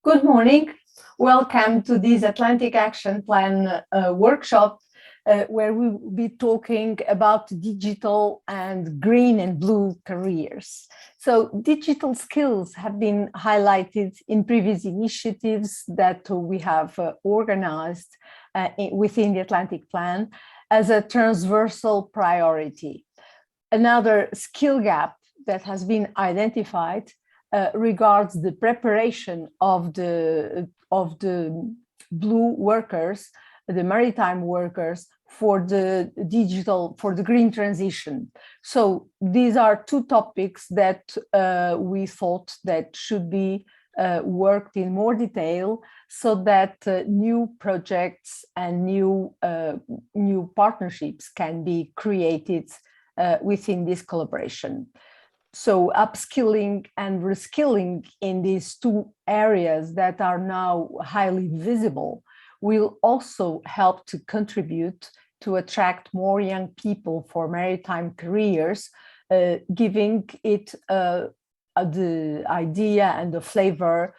Good morning. Welcome to this Atlantic Action Plan workshop where we will be talking about digital and green and blue careers. So digital skills have been highlighted in previous initiatives that we have organized within the Atlantic Plan as a transversal priority. Another skill gap that has been identified regards the preparation of the blue workers, the maritime workers, for the green transition. So these are two topics that we thought that should be worked in more detail, so that new projects and new partnerships can be created within this collaboration. So upskilling and reskilling in these two areas that are now highly visible will also help to contribute to attract more young people for maritime careers, giving it the idea and the flavor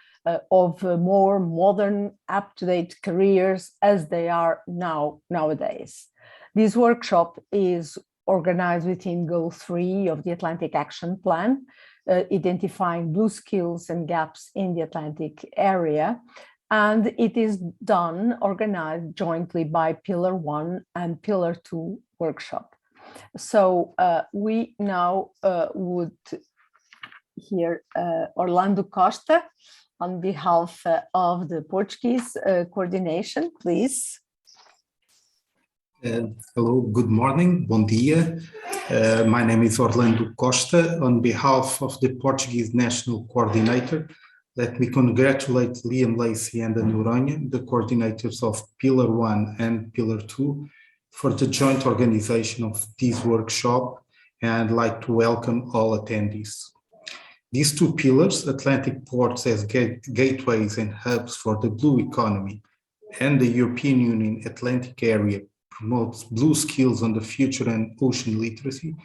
of more modern, up-to-date careers as they are nowadays. This workshop is organized within Goal 3 of the Atlantic Action Plan, identifying blue skills and gaps in the Atlantic area. And it is organized jointly by Pillar 1 and Pillar 2 workshop. So we now would hear Orlando Costa on behalf of the Portuguese coordination, please. Hello, good morning, bom dia. My name is Orlando Costa. On behalf of the Portuguese National Coordinator, let me congratulate Liam Lacey and Ana Noronha, the coordinators of Pillar 1 and Pillar 2, for the joint organization of this workshop, and I'd like to welcome all attendees. These two pillars, Atlantic ports as gateways and hubs for the blue economy, and the European Union Atlantic area promotes blue skills on the future and ocean literacy,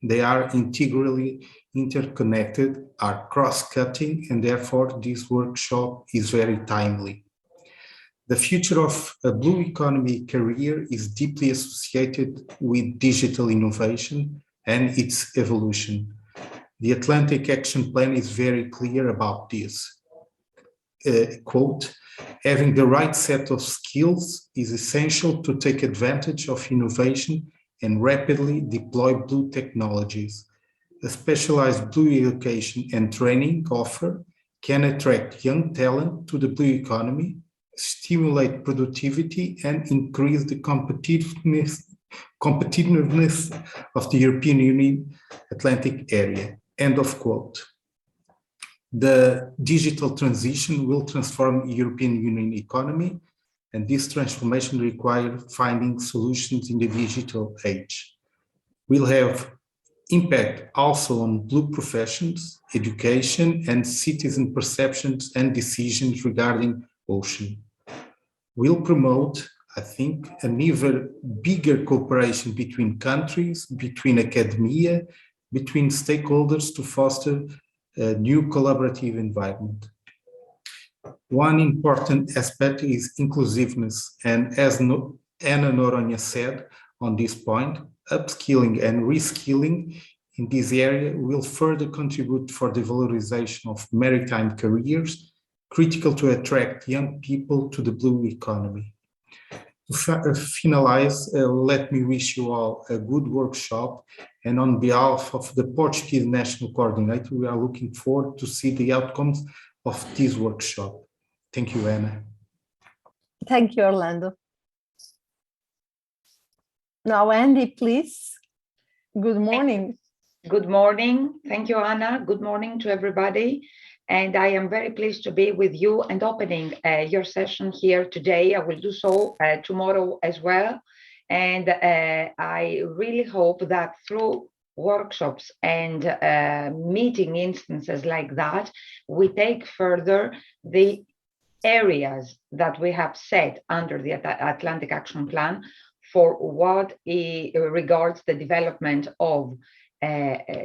they are integrally interconnected, are cross-cutting, and therefore this workshop is very timely. The future of a blue economy career is deeply associated with digital innovation and its evolution. The Atlantic Action Plan is very clear about this. Quote, having the right set of skills is essential to take advantage of innovation and rapidly deploy blue technologies. A specialized blue education and training offer can attract young talent to the blue economy, stimulate productivity, and increase the competitiveness of the European Union Atlantic area. End of quote. The digital transition will transform the European Union economy, and this transformation requires finding solutions in the digital age. We'll have impact also on blue professions, education, and citizen perceptions and decisions regarding ocean. We'll promote, I think, an even bigger cooperation between countries, between academia, between stakeholders to foster a new collaborative environment. One important aspect is inclusiveness, and as Ana Noronha said on this point, upskilling and reskilling in this area will further contribute for the valorization of maritime careers, critical to attract young people to the blue economy. To finalize, let me wish you all a good workshop, and on behalf of the Portuguese National Coordinator, we are looking forward to see the outcomes of this workshop. Thank you, Anna. Thank you, Orlando. Now, Andy, please. Good morning. Good morning. Thank you, Anna. Good morning to everybody. And I am very pleased to be with you and opening your session here today. I will do so tomorrow as well. And I really hope that through workshops and meeting instances like that, we take further the areas that we have set under the Atlantic Action Plan for what regards the development of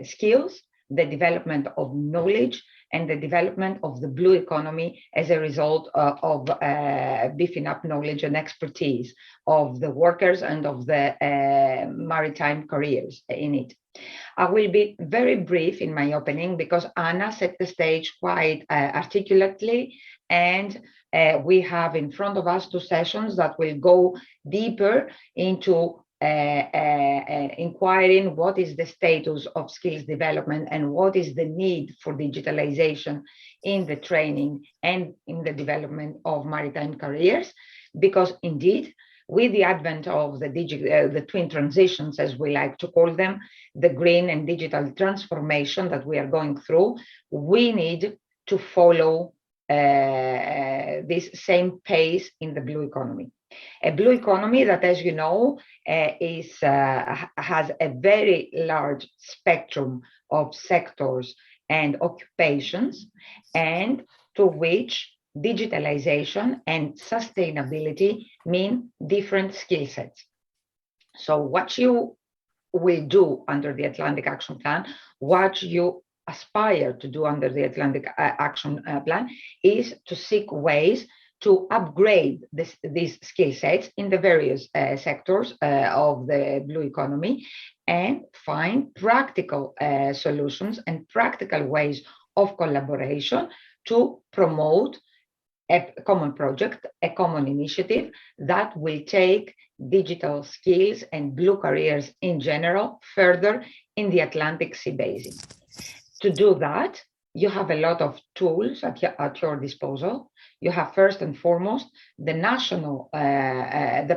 skills, the development of knowledge, and the development of the blue economy as a result of beefing up knowledge and expertise of the workers and of the maritime careers in it. I will be very brief in my opening because Anna set the stage quite articulately, and we have in front of us 2 sessions that will go deeper into inquiring what is the status of skills development and what is the need for digitalization in the training and in the development of maritime careers, because indeed, with the advent of the twin transitions, as we like to call them, the green and digital transformation that we are going through, we need to follow this same pace in the blue economy. A blue economy that, as you know, has a very large spectrum of sectors and occupations, and to which digitalization and sustainability mean different skill sets. So what you will do under the Atlantic Action Plan, what you aspire to do under the Atlantic Action Plan, is to seek ways to upgrade these skill sets in the various sectors of the blue economy and find practical solutions and practical ways of collaboration to promote a common project, a common initiative that will take digital skills and blue careers in general further in the Atlantic Sea Basin. To do that, you have a lot of tools at your disposal. You have first and foremost the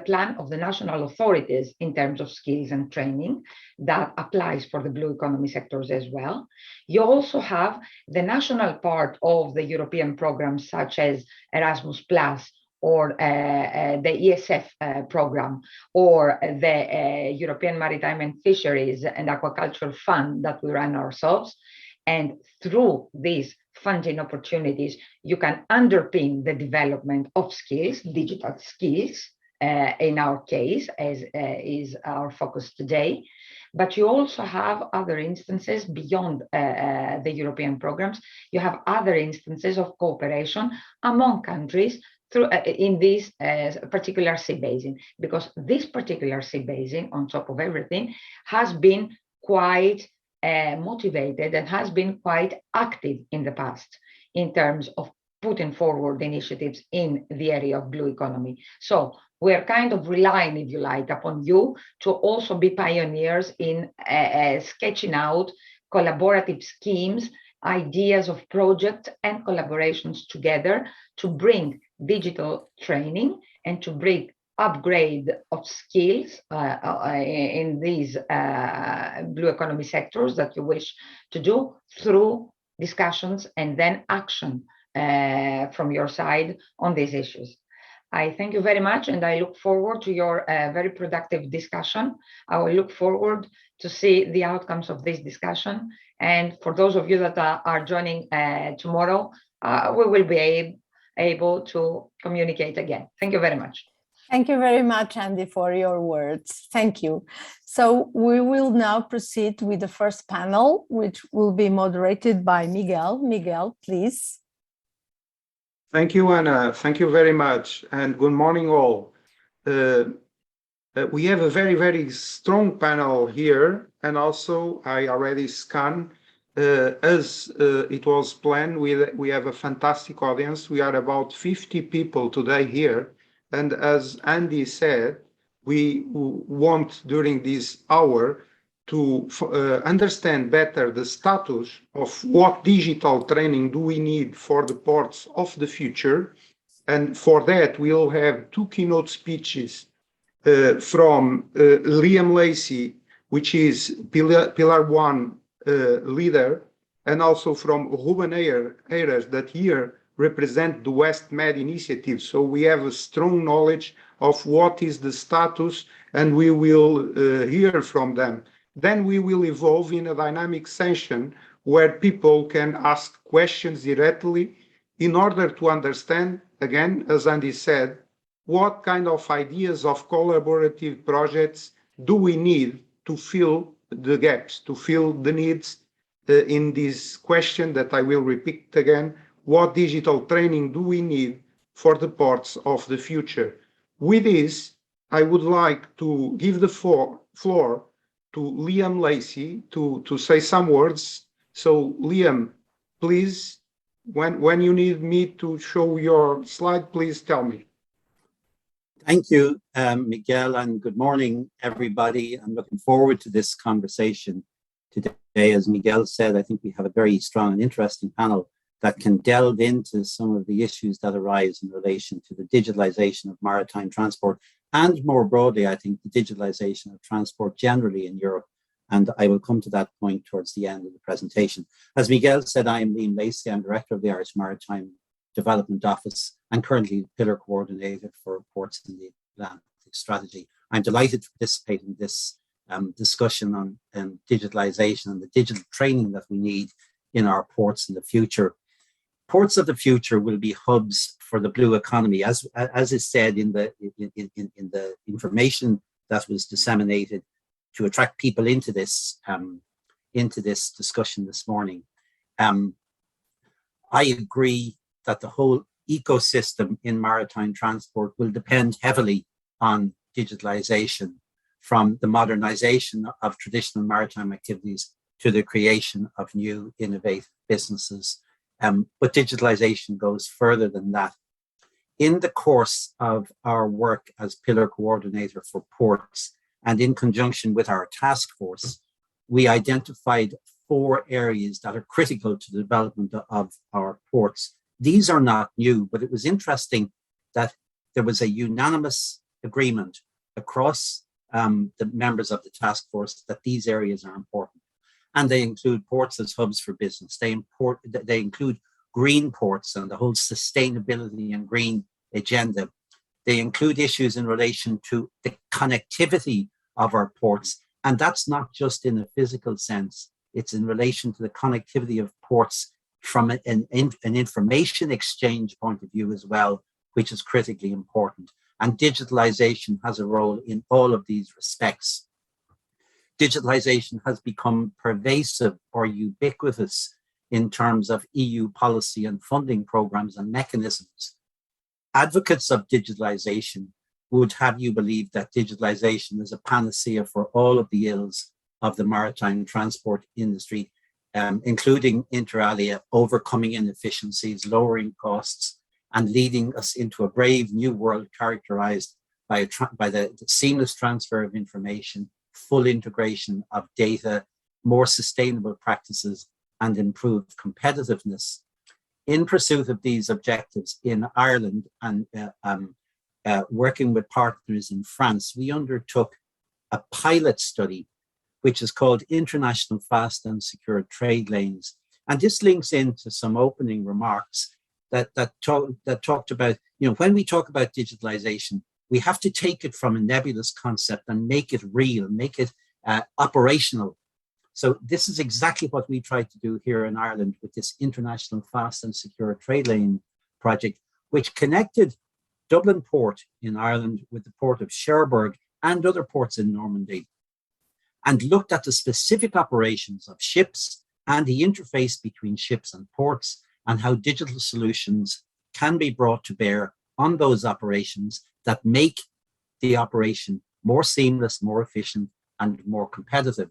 plan of the national authorities in terms of skills and training that applies for the blue economy sectors as well. You also have the national part of the European programs such as Erasmus Plus or the ESF program or the European Maritime and Fisheries and Aquaculture Fund that we run ourselves. And through these funding opportunities, you can underpin the development of skills, digital skills, in our case, as is our focus today. But you also have other instances beyond the European programs. You have other instances of cooperation among countries through in this particular sea basin, because this particular sea basin, on top of everything, has been quite motivated and has been quite active in the past in terms of putting forward initiatives in the area of blue economy. So we're kind of relying, if you like, upon you to also be pioneers in sketching out collaborative schemes, ideas of projects and collaborations together to bring digital training and to bring upgrade of skills in these blue economy sectors that you wish to do through discussions and then action from your side on these issues. I thank you very much, and I look forward to your very productive discussion. I will look forward to see the outcomes of this discussion. And for those of you that are joining tomorrow, we will be able to communicate again. Thank you very much. Thank you very much, Andy, for your words. Thank you. So we will now proceed with the first panel, which will be moderated by Miguel. Miguel, please. Thank you, Anna. Thank you very much. And good morning, all. We have a very, very strong panel here. And also, I already scanned. As it was planned, we have a fantastic audience. We are about 50 people today here. And as Andy said, we want during this hour to understand better the status of what digital training do we need for the ports of the future. And for that, we'll have 2 keynote speeches from Liam Lacey, which is Pillar 1 leader, and also from Ruben Ayres, that here represent the West Med initiative. So we have a strong knowledge of what is the status, and we will hear from them. Then we will evolve in a dynamic session where people can ask questions directly in order to understand, again, as Andy said, what kind of ideas of collaborative projects do we need to fill the gaps, to fill the needs in this question that I will repeat again. What digital training do we need for the ports of the future? With this, I would like to give the floor to Liam Lacey to say some words. So Liam, please, when you need me to show your slide, please tell me. Thank you, Miguel, and good morning, everybody. I'm looking forward to this conversation today. As Miguel said, I think we have a very strong and interesting panel that can delve into some of the issues that arise in relation to the digitalization of maritime transport, and more broadly, I think, the digitalization of transport generally in Europe. And I will come to that point towards the end of the presentation. As Miguel said, I am Liam Lacey. I'm Director of the Irish Maritime Development Office and currently Pillar Coordinator for Ports in the Atlantic Strategy. I'm delighted to participate in this discussion on digitalization and the digital training that we need in our ports in the future. Ports of the future will be hubs for the blue economy, as is said in the information that was disseminated to attract people into this discussion this morning. I agree that the whole ecosystem in maritime transport will depend heavily on digitalization, from the modernization of traditional maritime activities to the creation of new innovative businesses. But digitalization goes further than that. In the course of our work as Pillar Coordinator for Ports, and in conjunction with our task force, we identified 4 areas that are critical to the development of our ports. These are not new, but it was interesting that there was a unanimous agreement across the members of the task force that these areas are important. And they include ports as hubs for business. They include green ports and the whole sustainability and green agenda. They include issues in relation to the connectivity of our ports. And that's not just in a physical sense. It's in relation to the connectivity of ports from an information exchange point of view as well, which is critically important. And digitalization has a role in all of these respects. Digitalization has become pervasive or ubiquitous in terms of EU policy and funding programs and mechanisms. Advocates of digitalization would have you believe that digitalization is a panacea for all of the ills of the maritime transport industry, including inter alia, overcoming inefficiencies, lowering costs, and leading us into a brave new world characterized by the seamless transfer of information, full integration of data, more sustainable practices, and improved competitiveness. In pursuit of these objectives in Ireland and working with partners in France, we undertook a pilot study which is called International Fast and Secure Trade Lanes. And this links into some opening remarks that talked about, when we talk about digitalization, we have to take it from a nebulous concept and make it real, make it operational. So this is exactly what we tried to do here in Ireland with this International Fast and Secure Trade Lane project, which connected Dublin Port in Ireland with the port of Cherbourg and other ports in Normandy, and looked at the specific operations of ships and the interface between ships and ports, and how digital solutions can be brought to bear on those operations that make the operation more seamless, more efficient, and more competitive.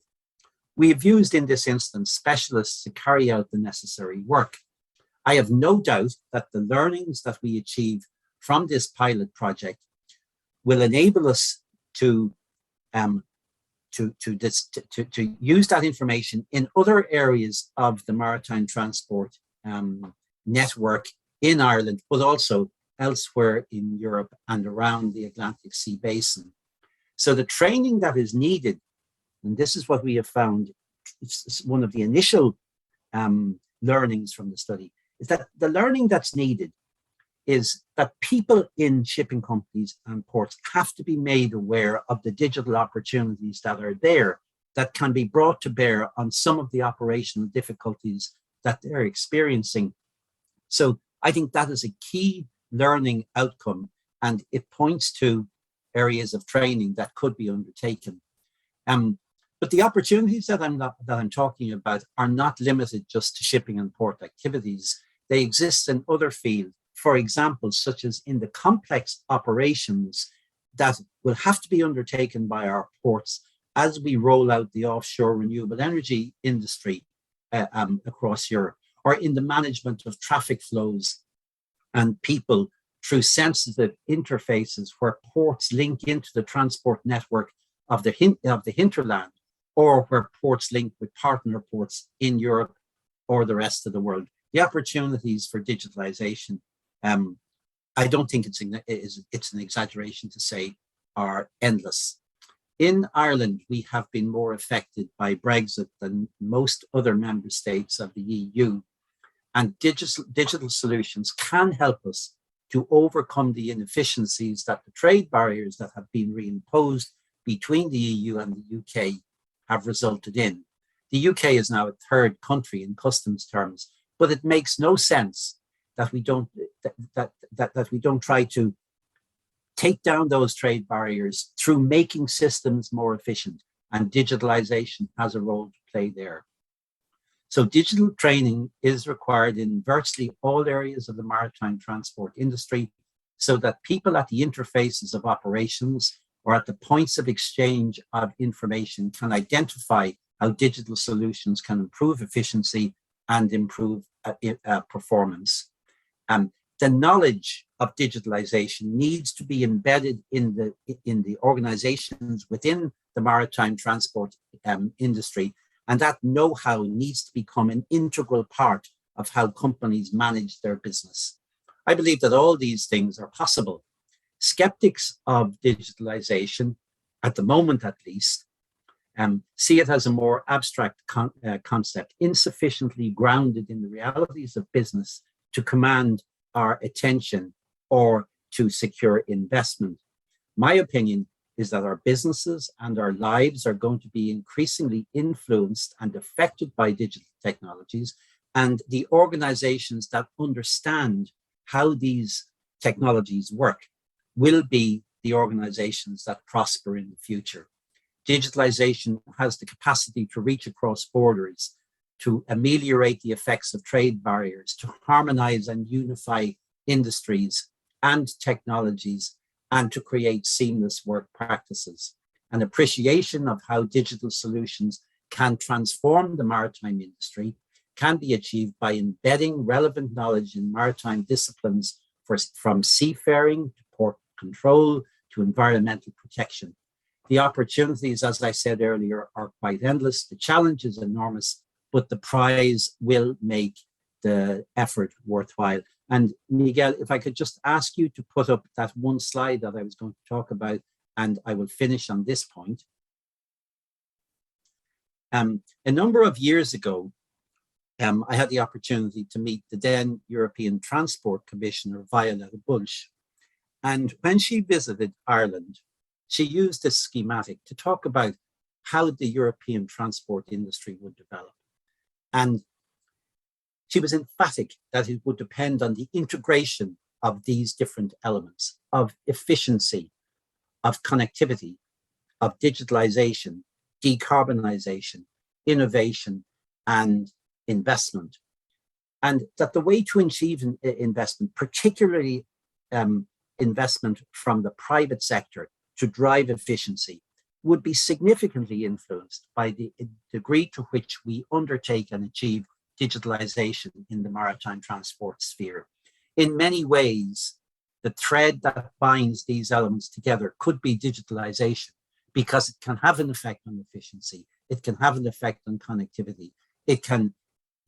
We have used in this instance specialists to carry out the necessary work. I have no doubt that the learnings that we achieve from this pilot project will enable us to use that information in other areas of the maritime transport network in Ireland, but also elsewhere in Europe and around the Atlantic Sea basin. So the training that is needed, and this is what we have found, it's one of the initial learnings from the study, is that the learning that's needed is that people in shipping companies and ports have to be made aware of the digital opportunities that are there that can be brought to bear on some of the operational difficulties that they're experiencing. So I think that is a key learning outcome, and it points to areas of training that could be undertaken. But the opportunities that I'm talking about are not limited just to shipping and port activities. They exist in other fields, for example, such as in the complex operations that will have to be undertaken by our ports as we roll out the offshore renewable energy industry across Europe, or in the management of traffic flows and people through sensitive interfaces where ports link into the transport network of the hinterland, or where ports link with partner ports in Europe or the rest of the world. The opportunities for digitalization, I don't think it's an exaggeration to say, are endless. In Ireland, we have been more affected by Brexit than most other member states of the EU, and digital solutions can help us to overcome the inefficiencies that the trade barriers that have been reimposed between the EU and the UK have resulted in. The UK is now a third country in customs terms, but it makes no sense that we don't try to take down those trade barriers through making systems more efficient, and digitalization has a role to play there. So digital training is required in virtually all areas of the maritime transport industry, so that people at the interfaces of operations or at the points of exchange of information can identify how digital solutions can improve efficiency and improve performance. The knowledge of digitalization needs to be embedded in the organizations within the maritime transport industry, and that know-how needs to become an integral part of how companies manage their business. I believe that all these things are possible. Skeptics of digitalization, at the moment at least, see it as a more abstract concept, insufficiently grounded in the realities of business to command our attention or to secure investment. My opinion is that our businesses and our lives are going to be increasingly influenced and affected by digital technologies, and the organizations that understand how these technologies work will be the organizations that prosper in the future. Digitalization has the capacity to reach across borders, to ameliorate the effects of trade barriers, to harmonize and unify industries and technologies, and to create seamless work practices. An appreciation of how digital solutions can transform the maritime industry can be achieved by embedding relevant knowledge in maritime disciplines from seafaring to port control to environmental protection. The opportunities, as I said earlier, are quite endless. The challenge is enormous, but the prize will make the effort worthwhile. And Miguel, if I could just ask you to put up that one slide that I was going to talk about, and I will finish on this point. A number of years ago, I had the opportunity to meet the then European Transport Commissioner, Violeta Bulc. And when she visited Ireland, she used this schematic to talk about how the European transport industry would develop. And she was emphatic that it would depend on the integration of these different elements of efficiency, of connectivity, of digitalization, decarbonization, innovation, and investment. And that the way to achieve investment, particularly investment from the private sector to drive efficiency, would be significantly influenced by the degree to which we undertake and achieve digitalization in the maritime transport sphere. In many ways, the thread that binds these elements together could be digitalization, because it can have an effect on efficiency, it can have an effect on connectivity, it can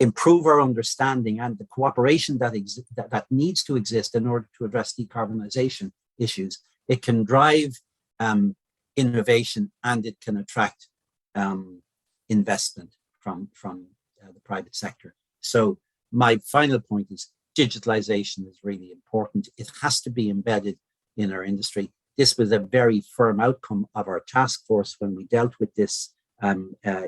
improve our understanding and the cooperation that needs to exist in order to address decarbonization issues. It can drive innovation, and it can attract investment from the private sector. So my final point is digitalization is really important. It has to be embedded in our industry. This was a very firm outcome of our task force when we dealt with this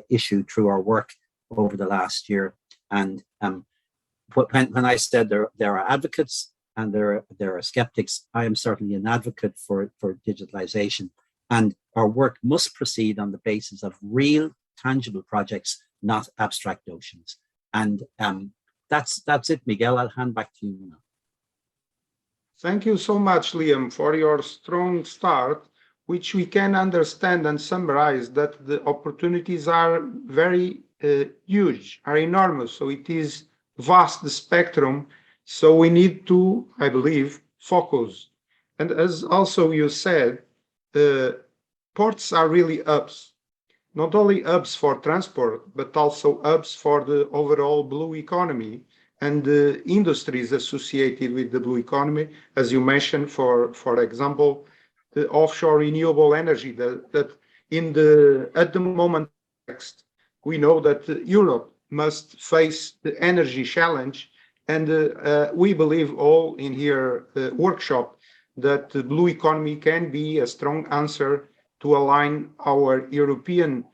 issue through our work over the last year. And when I said there are advocates and there are skeptics, I am certainly an advocate for digitalization. And Our work must proceed on the basis of real, tangible projects, not abstract notions. And that's it, Miguel. I'll hand back to you now. Thank you so much, Liam, for your strong start, which we can understand and summarize that the opportunities are very huge, are enormous. So it is vast, the spectrum. So we need to, I believe, focus. And as also you said, ports are really hubs, not only hubs for transport, but also hubs for the overall blue economy and the industries associated with the blue economy, as you mentioned, for example, the offshore renewable energy that at the moment we know that Europe must face the energy challenge, and we believe all in here workshop that the blue economy can be a strong answer to align our European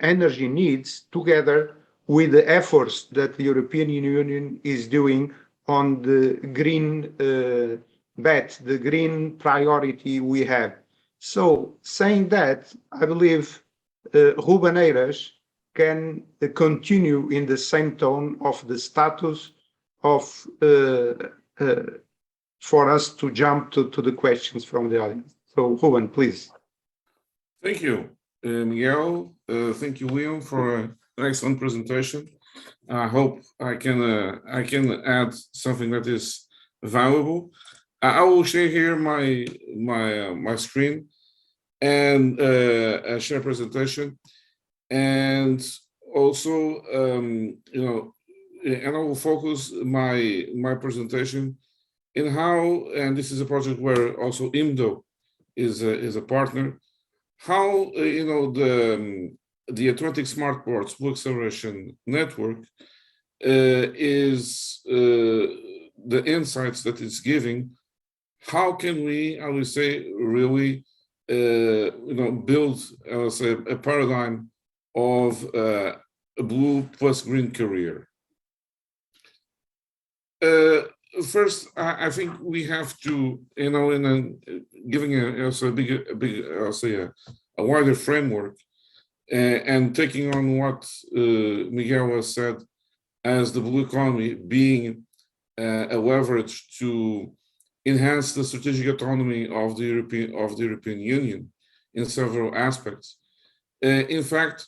energy needs together with the efforts that the European Union is doing on the green bet, the green priority we have. So saying that, I believe Ruben Eiras can continue in the same tone of the status of for us to jump to the questions from the audience. So Ruben, please. Thank you, Miguel. Thank you, Liam, for an excellent presentation. I hope I can add something that is valuable. I will share here my screen and share presentation, and also and I will focus my presentation in how, and this is a project where also IMDO is a partner. How the Atlantic Smart Ports Blue Acceleration Network is the insights that it's giving. How can we, I would say, really build, I would say, a paradigm of a blue plus green career? First, I think we have to, giving a wider framework, and taking on what Miguel has said as the blue economy being a leverage to enhance the strategic autonomy of the European Union in several aspects. In fact,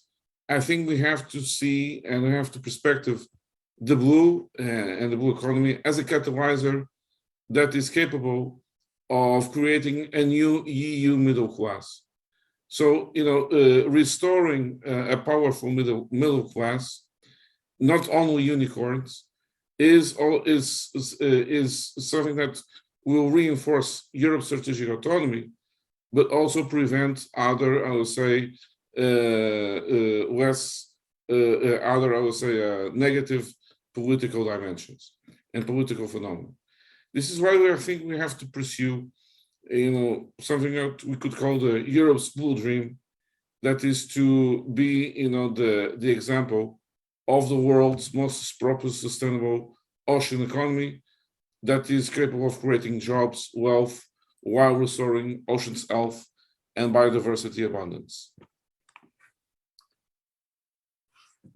I think we have to see and we have to perspective the blue and the blue economy as a catalyzer that is capable of creating a new EU middle class. So, restoring a powerful middle class, not only unicorns, is something that will reinforce Europe's strategic autonomy, but also prevent other, I would say, negative political dimensions and political phenomena. This is why I think we have to pursue, something that we could call the Europe's blue dream, that is to be, the example of the world's most proper sustainable ocean economy that is capable of creating jobs, wealth, while restoring ocean's health and biodiversity abundance.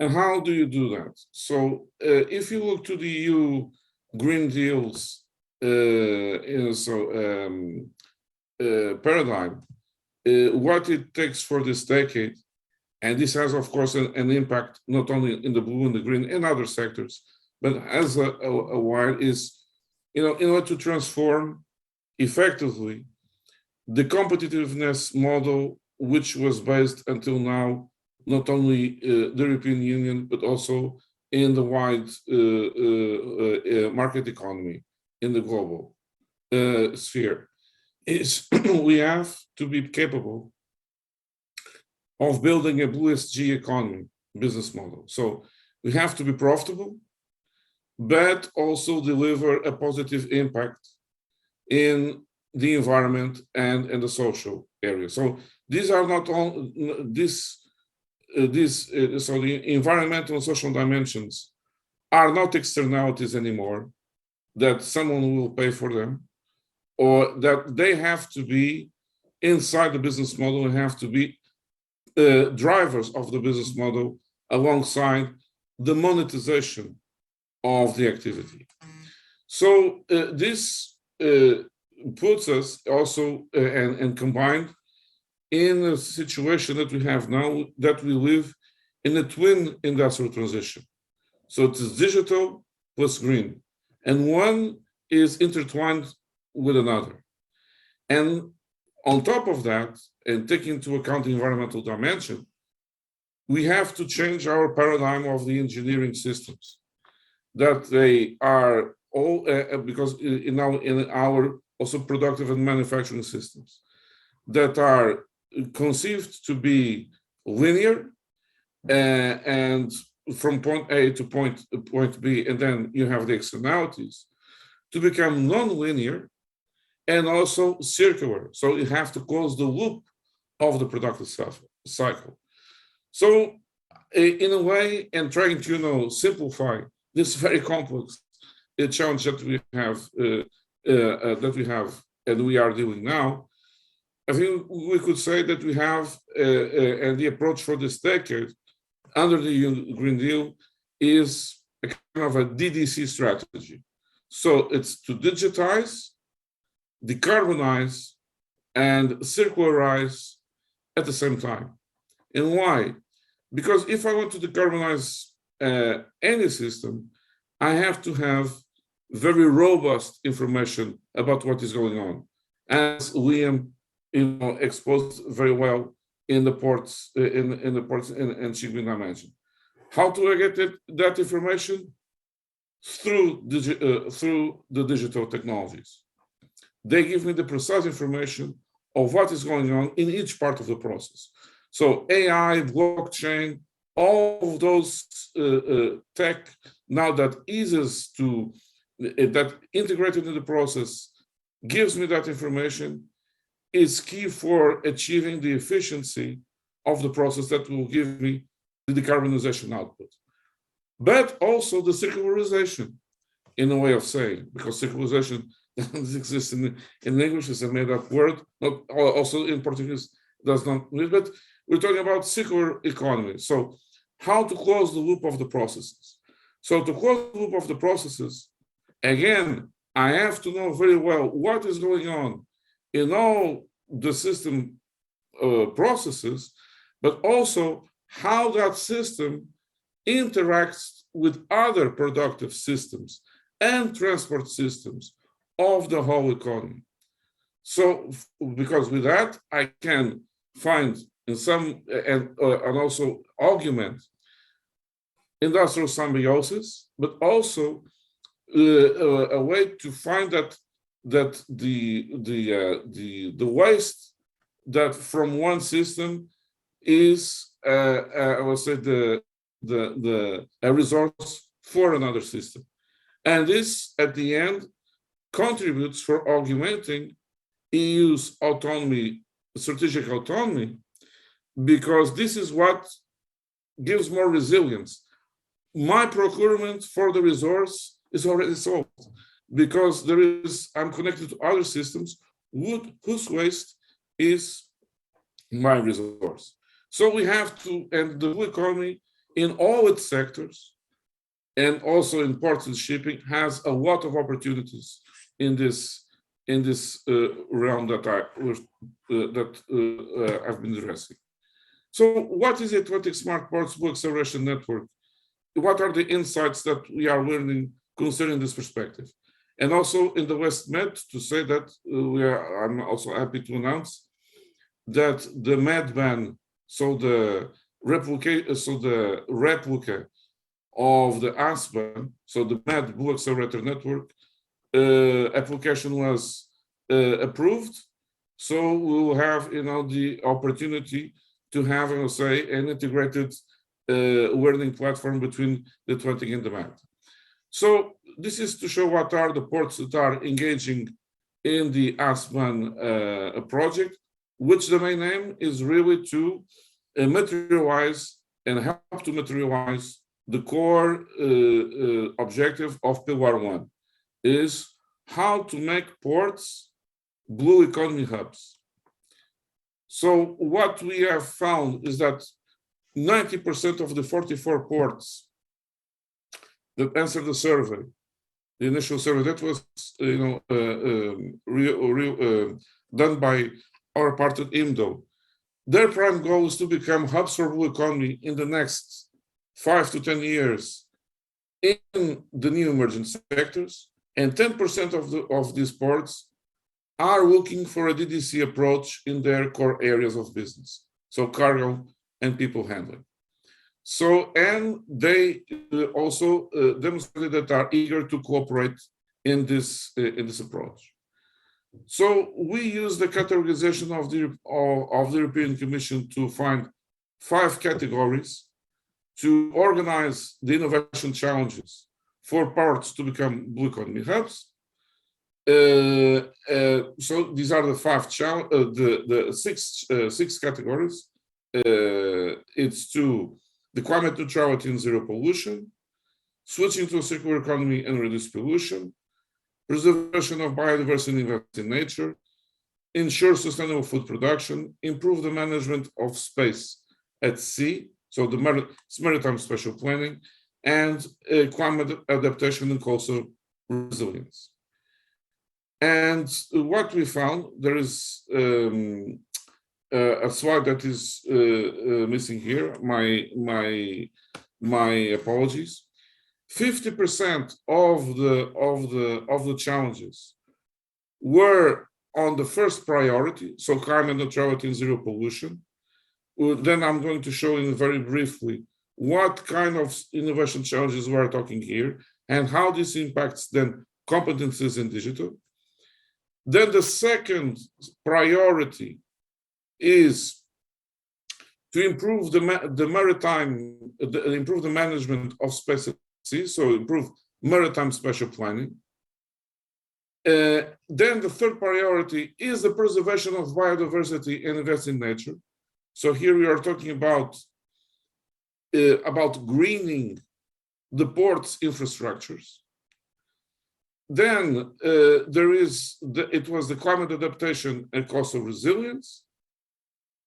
And how do you do that? So if you look to the EU Green Deal's paradigm, what it takes for this decade, and this has, of course, an impact not only in the blue and the green and other sectors, but as a while is, in order to transform effectively the competitiveness model, which was based until now not only the European Union, but also in the wide market economy in the global sphere, is we have to be capable of building a blue ESG economy business model. So we have to be profitable, but also deliver a positive impact in the environment and in the social area. So these are not all so the environmental and social dimensions are not externalities anymore that someone will pay for them, or that they have to be inside the business model and have to be drivers of the business model alongside the monetization of the activity. So this puts us also and combined in a situation that we have now, that we live in a twin industrial transition. So it is digital plus green, and one is intertwined with another. And on top of that, and taking into account the environmental dimension, we have to change our paradigm of the engineering systems, that they are all, because in our also productive and manufacturing systems, that are conceived to be linear and from point A to point B, and then you have the externalities, to become non-linear and also circular. So you have to close the loop of the productive cycle. So in a way, and trying to simplify this very complex challenge that we have and we are doing now, I think we could say that we have, and the approach for this decade under the Green Deal is a kind of a DDC strategy. So it's to digitize, decarbonize, and circularize at the same time. And why? Because if I want to decarbonize any system, I have to have very robust information about what is going on, as Liam exposed very well in the ports, in the ports and shipping dimension. How do I get that information? Through the digital technologies. They give me the precise information of what is going on in each part of the process. So AI, blockchain, all of those tech now that eases to, that integrated in the process, gives me that information, is key for achieving the efficiency of the process that will give me the decarbonization output. But also the circularization, in a way of saying, because circularization doesn't exist in English, it's a made-up word, not also in Portuguese does not, but we're talking about circular economy. So how to close the loop of the processes. So to close the loop of the processes, again, I have to know very well what is going on in all the system processes, but also how that system interacts with other productive systems and transport systems of the whole economy. So, because with that, I can find in some, and also augment industrial symbiosis, but also a way to find that the waste that from one system is I would say a resource for another system, and this at the end contributes for augmenting EU's autonomy, strategic autonomy, because this is what gives more resilience. My procurement for the resource is already solved because I'm connected to other systems whose waste is my resource. So we have to, and the blue economy in all its sectors, and also in ports and shipping, has a lot of opportunities in this realm that I've been addressing. So what is the Atlantic Smart Ports Blue Acceleration Network? What are the insights that we are learning concerning this perspective? And also in the West Med, to say that I'm also happy to announce that the Med-ban, so the replica of the ASBAN, so the Med Blue Accelerator Network application was approved. So we will have the opportunity to have, say, an integrated learning platform between the Atlantic and the Med. So this is to show what are the ports that are engaging in the ASBAN project, which the main aim is really to materialize and help to materialize the core objective of Pillar 1, is how to make ports blue economy hubs. So what we have found is that 90% of the 44 ports that answered the survey, the initial survey that was done by our partner IMDO, their prime goal is to become hubs for blue economy in the next 5 to 10 years in the new emerging sectors, and 10% of these ports are looking for a DDC approach in their core areas of business, so cargo and people handling. So, and they also demonstrated that are eager to cooperate in this approach. So we use the categorization of the European Commission to find 5 categories to organize the innovation challenges for ports to become blue economy hubs. So these are the 6 categories. It's to the climate neutrality and zero pollution, switching to a circular economy and reduce pollution, preservation of biodiversity and invest in nature, ensure sustainable food production, improve the management of space at sea, so the maritime spatial planning, and climate adaptation and coastal resilience. And what we found, there is a slide that is missing here. My apologies. 50% of the challenges were on the first priority, so climate neutrality and zero pollution. Then I'm going to show you very briefly what kind of innovation challenges we are talking here and how this impacts then competencies in digital. Then the second priority is to improve improve the management of space at sea, so improve maritime spatial planning. Then the third priority is the preservation of biodiversity and invest in nature. So here we are talking about greening the port's infrastructures. Then it was the climate adaptation and coastal resilience.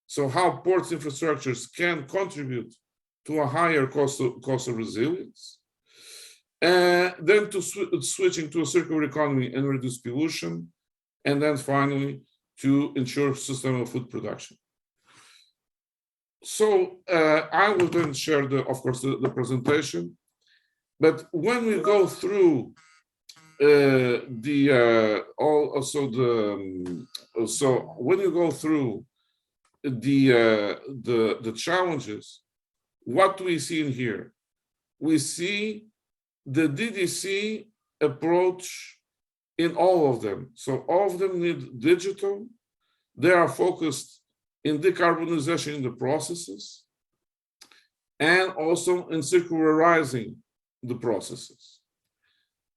So how ports infrastructures can contribute to a higher coastal resilience. Then to switching to a circular economy and reduce pollution. And then finally, to ensure sustainable food production. So I will then share, of course, the presentation. But when we go through when you go through the challenges, what do we see in here? We see the DDC approach in all of them. So all of them need digital. They are focused in decarbonization in the processes and also in circularizing the processes.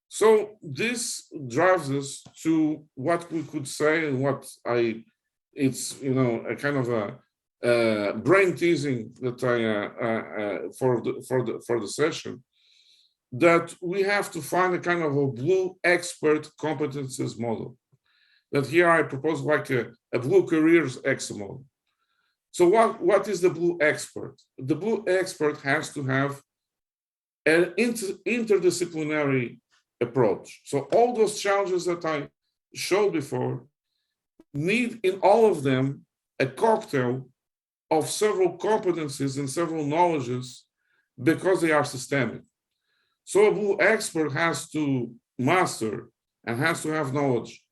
So this drives us to what we could say, and it's a kind of a brain teasing that for the session, that we have to find a kind of a blue expert competences model. That here I propose like a blue careers X model. So what is the blue expert? The blue expert has to have an interdisciplinary approach. So all those challenges that I showed before need in all of them a cocktail of several competencies and several knowledges because they are systemic. So a blue expert has to master and has to have knowledge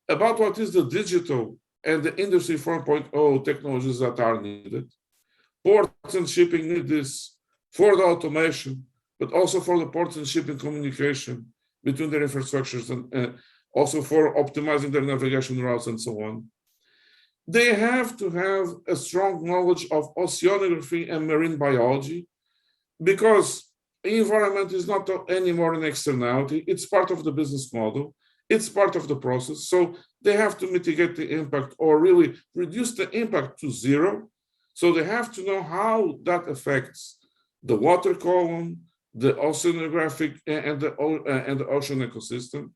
about what is the digital and the Industry 4.0 technologies that are needed. Ports and shipping need this for the automation, but also for the ports and shipping communication between their infrastructures and also for optimizing their navigation routes and so on. They have to have a strong knowledge of oceanography and marine biology, because environment is not anymore an externality, it's part of the business model, it's part of the process. So they have to mitigate the impact or really reduce the impact to zero. So they have to know how that affects the water column, the oceanographic and the ocean ecosystem.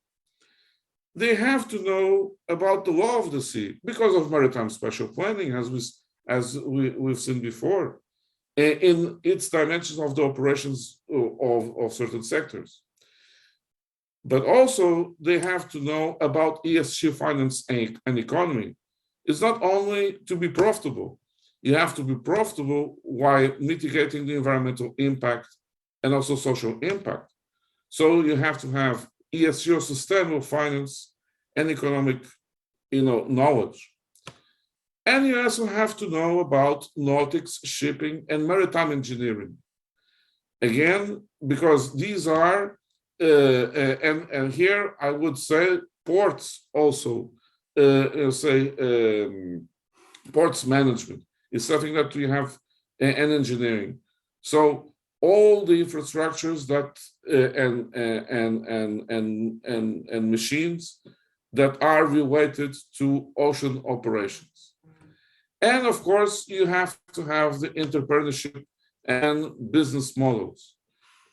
they have to know about the law of the sea because of maritime spatial planning, we've seen before, in its dimensions of the operations of certain sectors. But also they have to know about ESG finance and economy. It's not only to be profitable. You have to be profitable while mitigating the environmental impact and also social impact. So you have to have ESG or sustainable finance and economic, knowledge. And you also have to know about nautics, shipping, and maritime engineering. Again, because these are, and here I would say ports also, ports management is something that we have, and engineering. So all the infrastructures that and machines that are related to ocean operations. And of course, you have to have the entrepreneurship and business models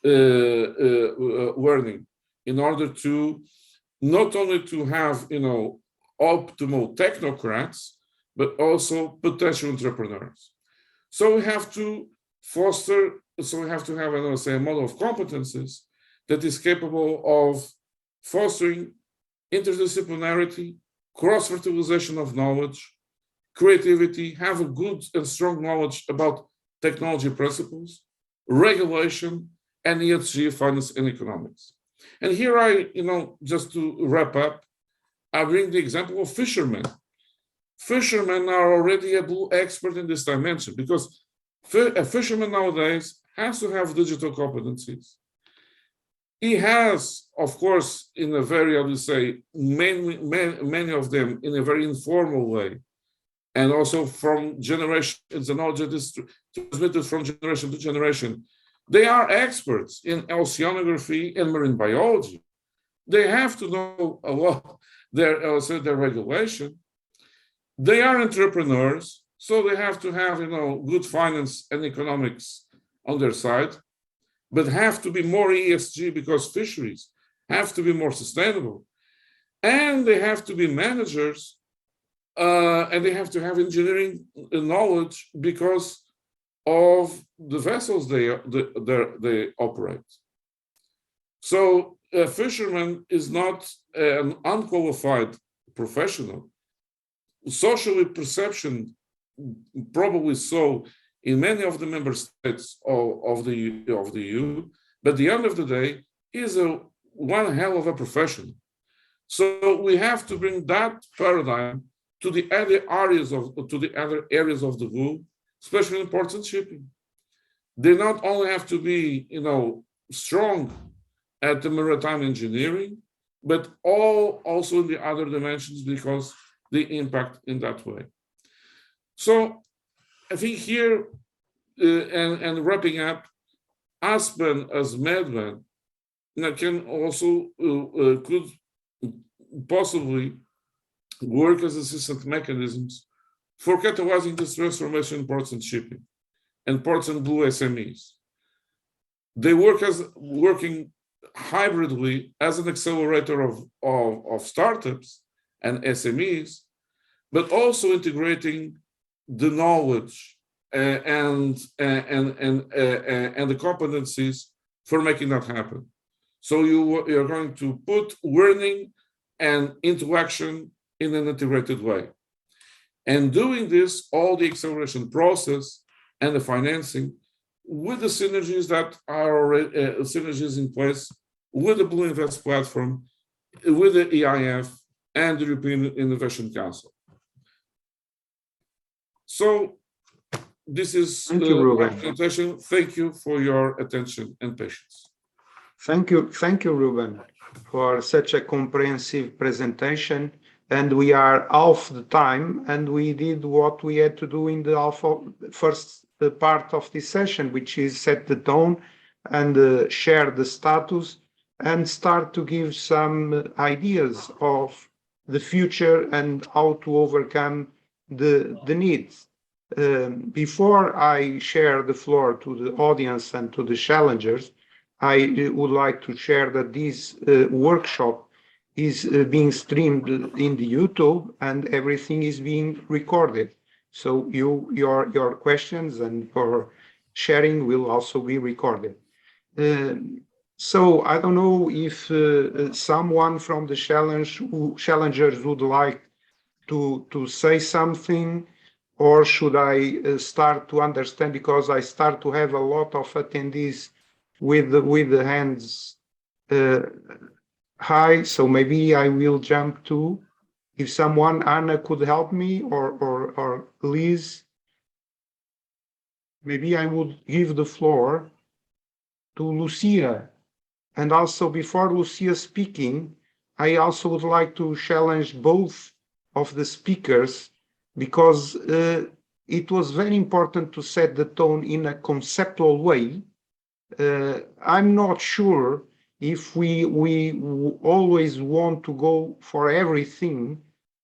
learning in order to not only to have optimal technocrats, but also potential entrepreneurs. So we have to foster, so we have to have, a model of competences that is capable of fostering interdisciplinarity, cross-fertilization of knowledge, creativity, have a good and strong knowledge about technology principles, regulation, and ESG finance and economics. And here just to wrap up, I bring the example of fishermen. Fishermen are already a blue expert in this dimension because a fisherman nowadays has to have digital competencies. He has, of course, in a very, I would say, many of them in a very informal way, and also from generations, the knowledge that is transmitted from generation to generation. They are experts in oceanography and marine biology. They have to know a lot, their regulation. They are entrepreneurs, so they have to have, good finance and economics on their side, but have to be more ESG because fisheries have to be more sustainable. And they have to be managers, and they have to have engineering knowledge because of the vessels they operate. So a fisherman is not an unqualified professional. Socially perception, probably so in many of the member states of the EU, but at the end of the day, is one hell of a professional. So we have to bring that paradigm to the other areas of the world, especially in ports and shipping. They not only have to be, strong at the maritime engineering, but also in the other dimensions because they impact in that way. So I think here, and wrapping up, Aspen as Medvan can also could possibly work as assistant mechanisms for catalyzing this transformation in ports and shipping and ports and blue SMEs. They working hybridly as an accelerator of startups and SMEs, but also integrating the knowledge and the competencies for making that happen. So you're going to put learning and interaction in an integrated way. And doing this, all the acceleration process and the financing with the synergies that are already synergies in place with the Blue Invest platform, with the EIF and the European Innovation Council. So this is my presentation. Thank you for your attention and patience. Thank you, Ruben, for such a comprehensive presentation. And we are off the time, and we did what we had to do in the first part of this session, which is set the tone and share the status and start to give some ideas of the future and how to overcome the needs. Before I share the floor to the audience and to the challengers, I would like to share that this workshop is being streamed in the YouTube, and everything is being recorded. So your questions and your sharing will also be recorded. So I don't know if someone from the challengers would like to say something, or should I start to understand, because I start to have a lot of attendees with the hands high. So maybe I will jump to, if someone, Anna, could help me, or Liz, maybe I would give the floor to Lucia. And also, before Lucia speaking, I also would like to challenge both of the speakers, because it was very important to set the tone in a conceptual way. I'm not sure if we always want to go for everything,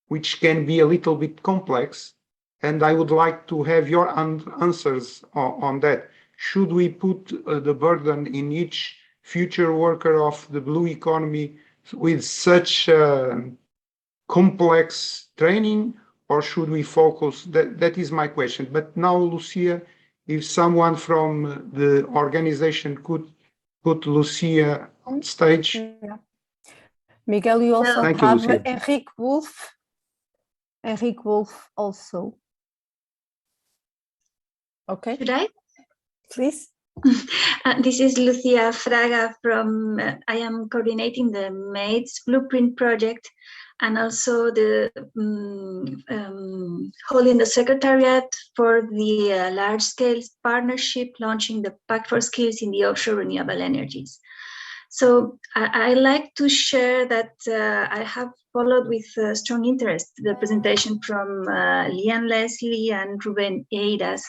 which can be a little bit complex. And I would like to have your answers on that. Should we put the burden in each future worker of the blue economy with such complex training, or should we focus? That is my question. But now, Lucia, if someone from the organization could put Lucia on stage. Yeah. Miguel, you also Thank you, have Lucia. Enrique Wolf. Enrique Wolf also. Okay. Should I? Please. This is Lucia Fraga from, I am coordinating the MAIDS Blueprint project, and also the holding the secretariat for the large-scale partnership launching the Pact for Skills in the offshore renewable energies. So I like to share that I have followed with strong interest the presentation from Lian Leslie and Ruben Eiras,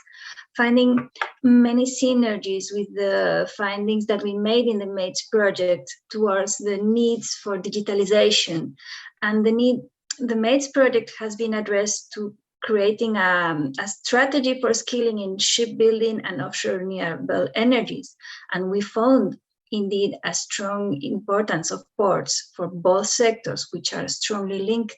finding many synergies with the findings that we made in the MAIDS project towards the needs for digitalization. And the MAIDS project has been addressed to creating a strategy for skilling in shipbuilding and offshore renewable energies. And we found indeed a strong importance of ports for both sectors, which are strongly linked.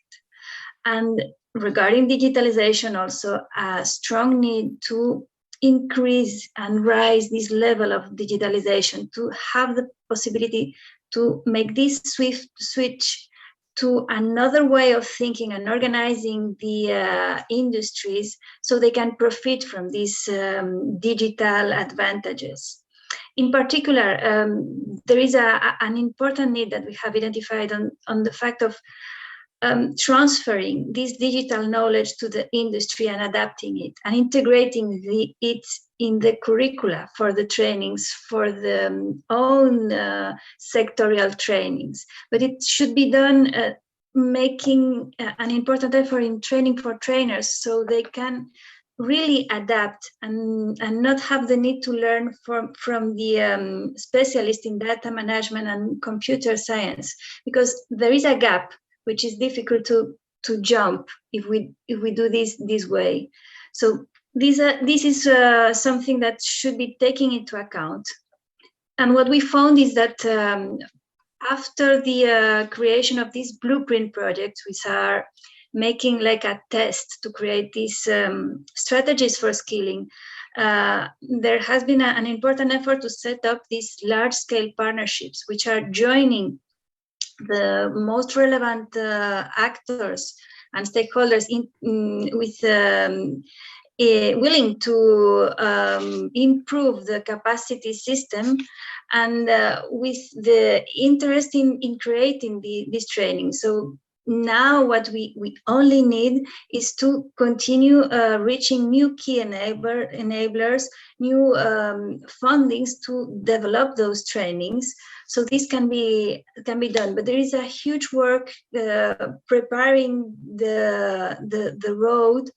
And regarding digitalization, also a strong need to increase and rise this level of digitalization, to have the possibility to make this swift switch to another way of thinking and organizing the industries so they can profit from these digital advantages. In particular, there is an important need that we have identified on the fact of transferring this digital knowledge to the industry and adapting it and integrating it in the curricula for the trainings, for the own sectorial trainings. But it should be done making an important effort in training for trainers so they can really adapt and not have the need to learn from the specialist in data management and computer science, because there is a gap which is difficult to jump if we do this way. So this is something that should be taken into account. And what we found is that after the creation of these blueprint projects, which are making like a test to create these strategies for skilling, there has been an important effort to set up these large-scale partnerships, which are joining the most relevant actors and stakeholders willing to improve the capacity system, and with the interest in creating this training. So now what we only need is to continue reaching new key enablers, new fundings to develop those trainings. So this can be done, but there is a huge work preparing the road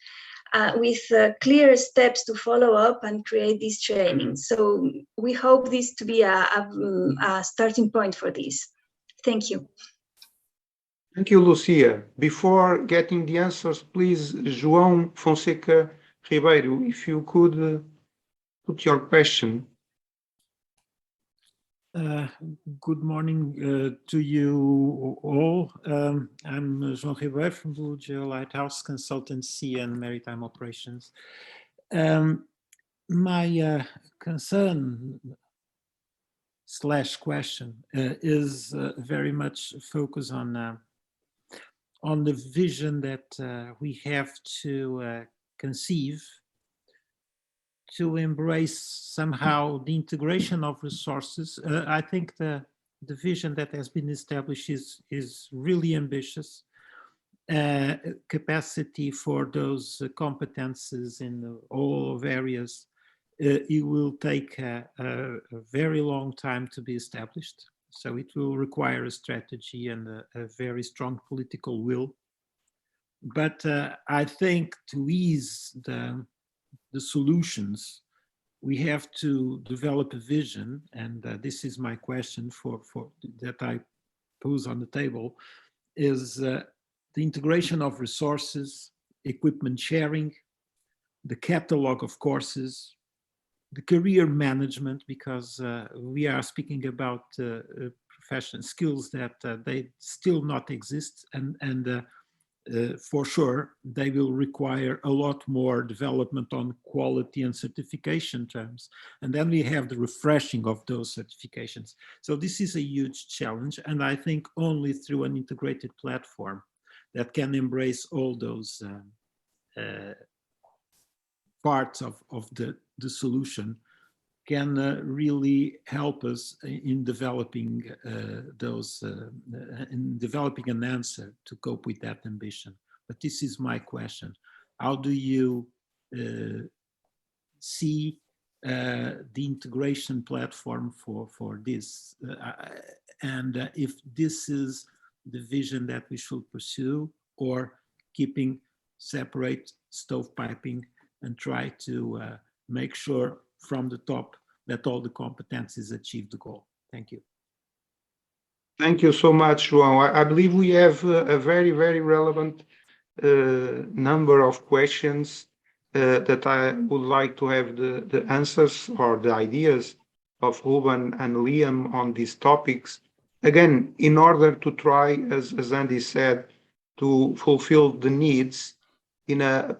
with clear steps to follow up and create these trainings. So we hope this to be a starting point for this. Thank you. Thank you, Lucia. Before getting the answers, please, João Fonseca Ribeiro, if you could put your question. Uh, Good morning to you all. I'm João Ribeiro from Blue Geo Lighthouse Consultancy and Maritime Operations. My concern slash question is very much focused on the vision that we have to conceive to embrace somehow the integration of resources. I think the vision that has been established is really ambitious. Capacity for those competences in all of areas, it will take a very long time to be established. So it will require a strategy and a very strong political will. But I think to ease the solutions, we have to develop a vision, and this is my question for that I pose on the table, is the integration of resources, equipment sharing, the catalog of courses, the career management, because we are speaking about professional skills that they still not exist, and for sure, they will require a lot more development on quality and certification terms. And then we have the refreshing of those certifications. So this is a huge challenge. And I think only through an integrated platform that can embrace all those parts of the solution can really help us in developing in developing an answer to cope with that ambition. But this is my question: how do you see the integration platform for this, and if this is the vision that we should pursue, or keeping separate stovepiping and try to make sure from the top that all the competencies achieve the goal? Thank you. Thank you so much, João. I believe we have a very, very relevant number of questions that I would like to have the answers or the ideas of Ruben and Liam on these topics. Again, in order to try, as Andy said, to fulfill the needs in a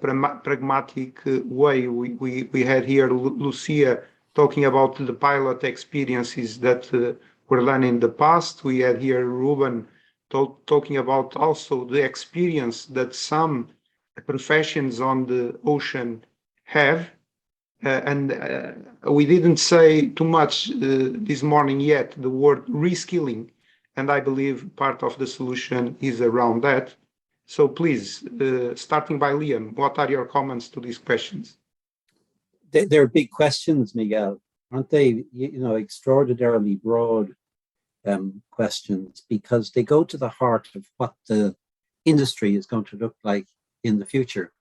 pragmatic way. We had here Lucia talking about the pilot experiences that were done in the past. We had here Ruben talking about also the experience that some professions on the ocean have. We didn't say too much this morning yet, the word reskilling. And I believe part of the solution is around that. So please, starting by Liam, what are your comments to these questions? They're big questions, Miguel, aren't they? You know, extraordinarily broad questions, because they go to the heart of what the industry is going to look like in the future.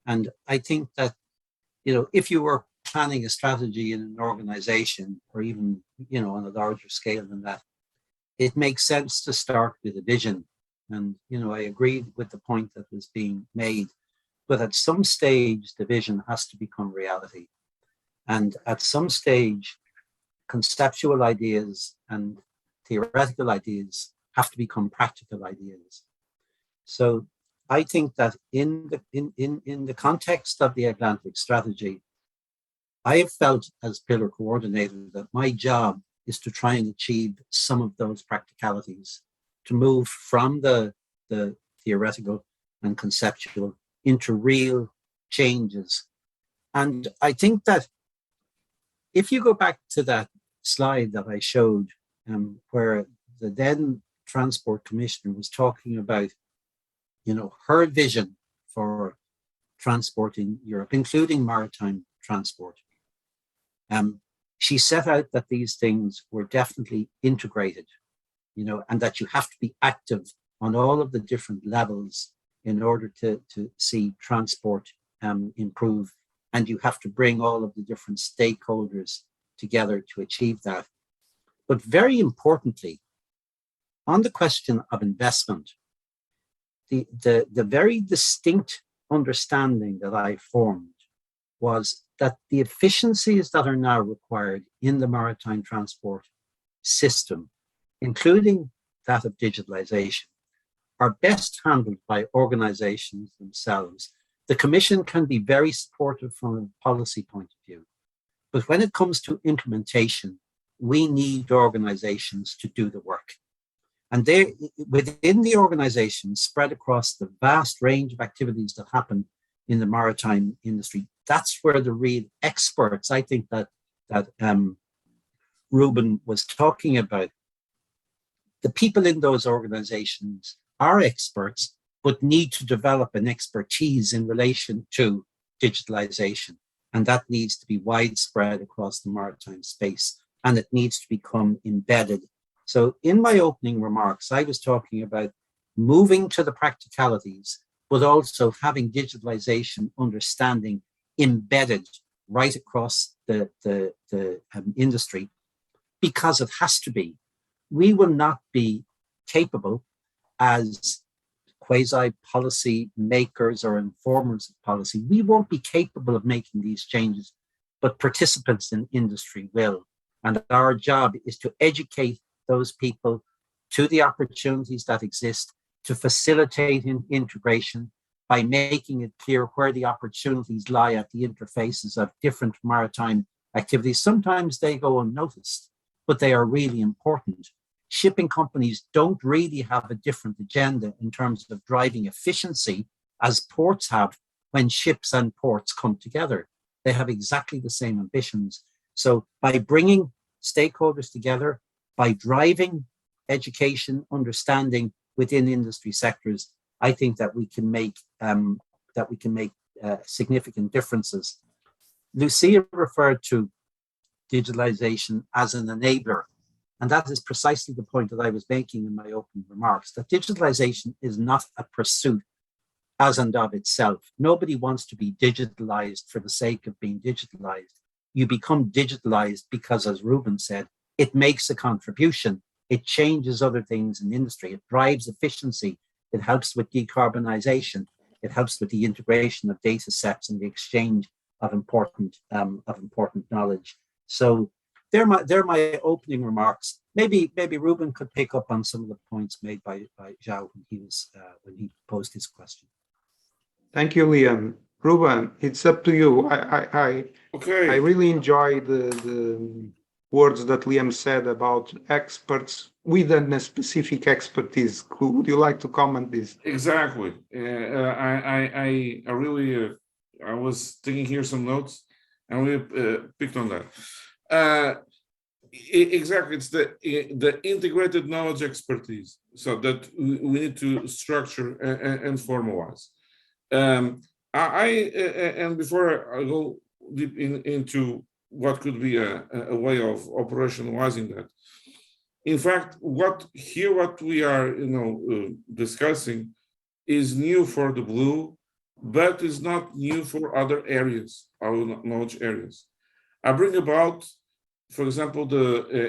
And I think that, you know, if you were planning a strategy in an organization, or even, you know, on a larger scale than that, it makes sense to start with a vision. And, you know, I agree with the point that was being made, but at some stage, the vision has to become reality. And at some stage, conceptual ideas and theoretical ideas have to become practical ideas. So I think that in the context of the Atlantic strategy, I have felt as pillar coordinator that my job is to try and achieve some of those practicalities, to move from the theoretical and conceptual into real changes. And I think that if you go back to that slide that I showed, where the then Transport Commissioner was talking about, you know, her vision for transport in Europe, including maritime transport. She set out that these things were definitely integrated, you know, and that you have to be active on all of the different levels in order to see transport improve. And you have to bring all of the different stakeholders together to achieve that. But very importantly, on the question of investment, the very distinct understanding that I formed was that the efficiencies that are now required in the maritime transport system, including that of digitalization, are best handled by organizations themselves. The Commission can be very supportive from a policy point of view, but when it comes to implementation, we need organizations to do the work. And they, within the organizations spread across the vast range of activities that happen in the maritime industry, that's where the real experts, I think that Ruben was talking about, the people in those organizations are experts, but need to develop an expertise in relation to digitalization. And that needs to be widespread across the maritime space, and it needs to become embedded. So in my opening remarks, I was talking about moving to the practicalities, but also having digitalization understanding embedded right across the industry, because it has to be. We will not be capable as quasi-policy makers or informers of policy. We won't be capable of making these changes, but participants in industry will. And our job is to educate those people to the opportunities that exist, to facilitate integration by making it clear where the opportunities lie at the interfaces of different maritime activities. Sometimes they go unnoticed, but they are really important. Shipping companies don't really have a different agenda in terms of driving efficiency as ports have when ships and ports come together. They have exactly the same ambitions. So by bringing stakeholders together, by driving education, understanding within industry sectors, I think that we can make significant differences. Lucia referred to digitalization as an enabler, and that is precisely the point that I was making in my opening remarks, that digitalization is not a pursuit as and of itself. Nobody wants to be digitalized for the sake of being digitalized. You become digitalized because, as Ruben said, it makes a contribution. It changes other things in industry. It drives efficiency. It helps with decarbonization. It helps with the integration of data sets and the exchange of important knowledge. So they're my opening remarks. Maybe Ruben could pick up on some of the points made by João when he posed his question. Thank you, Liam. Ruben, it's up to you. Okay. I really enjoy the words that Liam said about experts within a specific expertise. Would you like to comment this? Exactly. I really I was taking here some notes, and we picked on that. Exactly, it's the integrated knowledge expertise, so that we need to structure and formalize. And before I go deep into what could be a way of operationalizing that, in fact, what we are discussing is new for the blue, but is not new for other areas, our knowledge areas. I bring about, for example,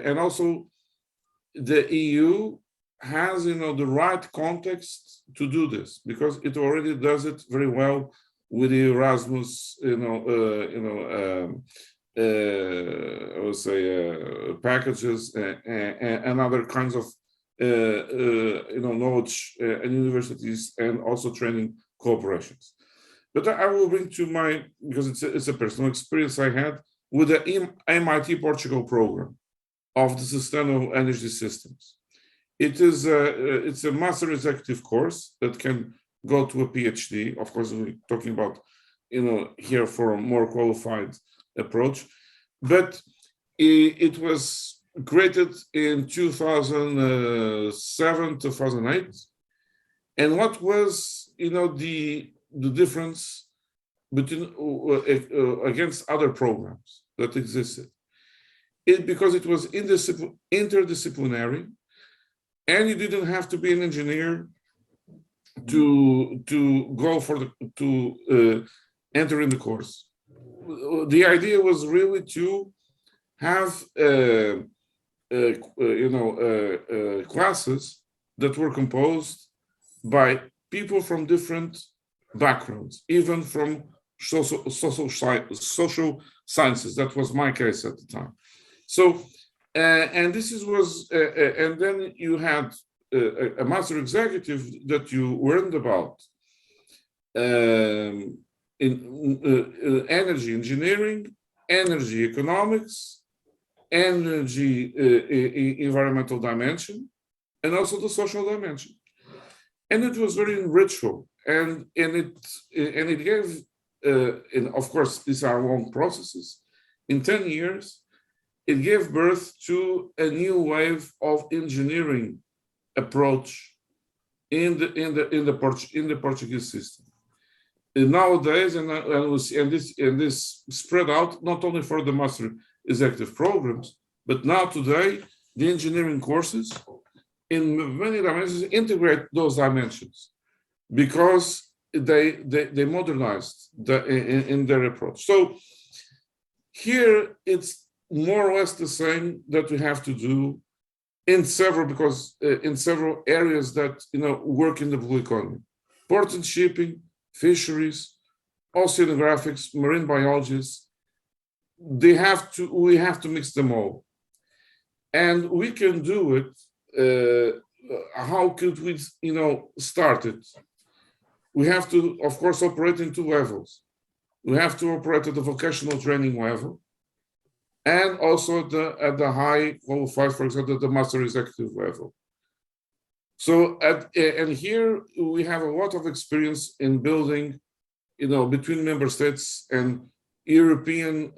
and also the EU has the right context to do this, because it already does it very well with the Erasmus I would say packages and other kinds of knowledge and universities, and also training cooperations. But I will bring to because it's a personal experience I had with the MIT Portugal program of the Sustainable Energy Systems. It's a master executive course that can go to a PhD. Of course, we're talking about here for a more qualified approach, but it was created in 2007, 2008. And what was the difference between against other programs that existed? Because it was interdisciplinary, and you didn't have to be an engineer to go to enter in the course. The idea was really to have classes that were composed by people from different backgrounds, even from social sciences. That was my case at the time. So And and then you had a master executive that you learned about in energy engineering, energy economics, energy environmental dimension, and also the social dimension. And it was very enrichful, and it gave, and of course these are long processes. In 10 years, it gave birth to a new wave of engineering approach in the Portuguese system. And nowadays, this spread out not only for the master executive programs, but now today the engineering courses in many dimensions integrate those dimensions because they modernized in their approach. So here it's more or less the same that we have to do in several areas that work in the blue economy: port and shipping, fisheries, oceanographics, marine biologists. We have to mix them all, and we can do it. How could we start it? We have to, of course, operate in two levels. We have to operate at the vocational training level, and also at the high qualified, for example, the master executive level. So, and here we have a lot of experience in building, between member states and European,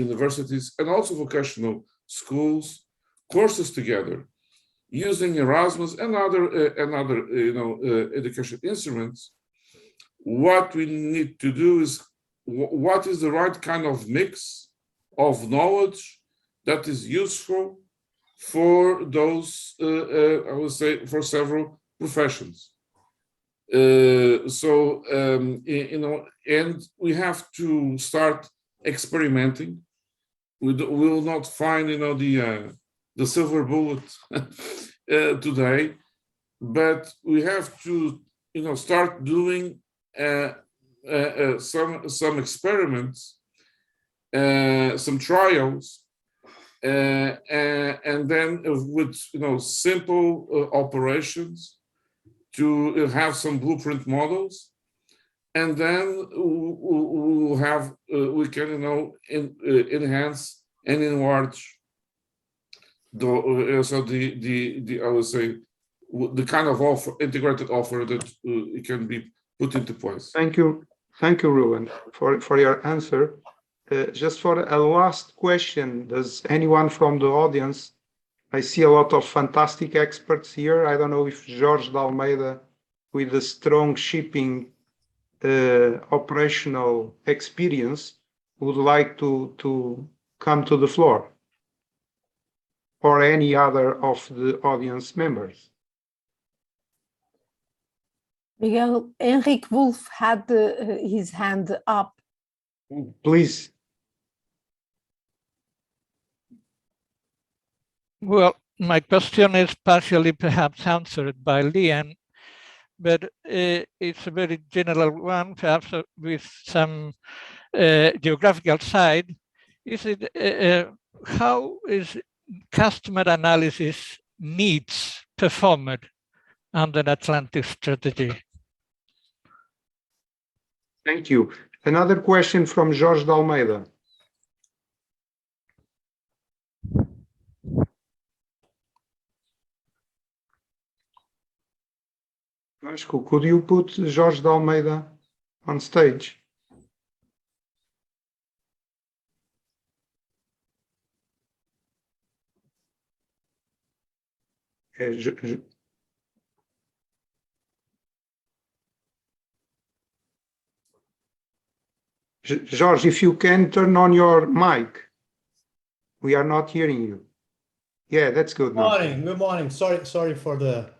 universities, and also vocational schools, courses together, using Erasmus and other education instruments. What we need to do is, what is the right kind of mix of knowledge that is useful for those, I would say, for several professions. And we have to start experimenting. We will not find, the silver bullet today, but we have to, start doing some experiments, some trials, and then with simple operations to have some blueprint models, and then we can enhance and enlarge the I would say the kind of integrated offer that it can be put into place. Thank you, Ruben, for your answer. Just for a last question, does anyone from the audience? I see a lot of fantastic experts here. I don't know if Jorge de Almeida, with a strong shipping operational experience, would like to come to the floor, or any other of the audience members. Miguel, Henrik Wolf had his hand up. Please. Well, my question is partially perhaps answered by Liam, but it's a very general one, perhaps with some geographical side. Is it how is customer analysis needs performed under the Atlantic strategy? Thank you. Another question from Jorge de Almeida. Vasco, could you put Jorge de Almeida on stage? Jorge, if you can turn on your mic. We are not hearing you. Yeah, that's good. Good morning. Sorry for the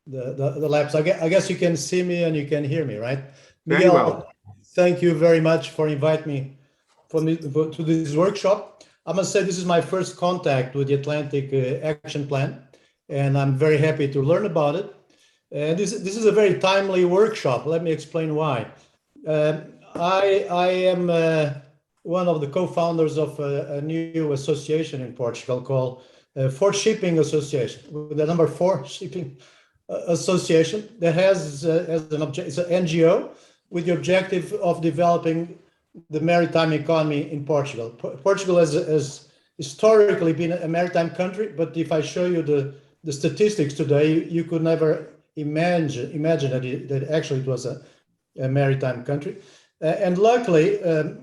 lapse. I guess you can see me and you can hear me, right? Very well. Thank you very much for inviting me to this workshop. I must say this is my first contact with the Atlantic Action Plan, and I'm very happy to learn about it. And this is a very timely workshop. Let me explain why. I am one of the co-founders of a new association in Portugal called For Shipping Association, with the number 4 Shipping Association, that has as an object, it's an NGO with the objective of developing the maritime economy in Portugal. Portugal has historically been a maritime country, but if I show you the statistics today, you could never imagine that actually it was a maritime country. And luckily,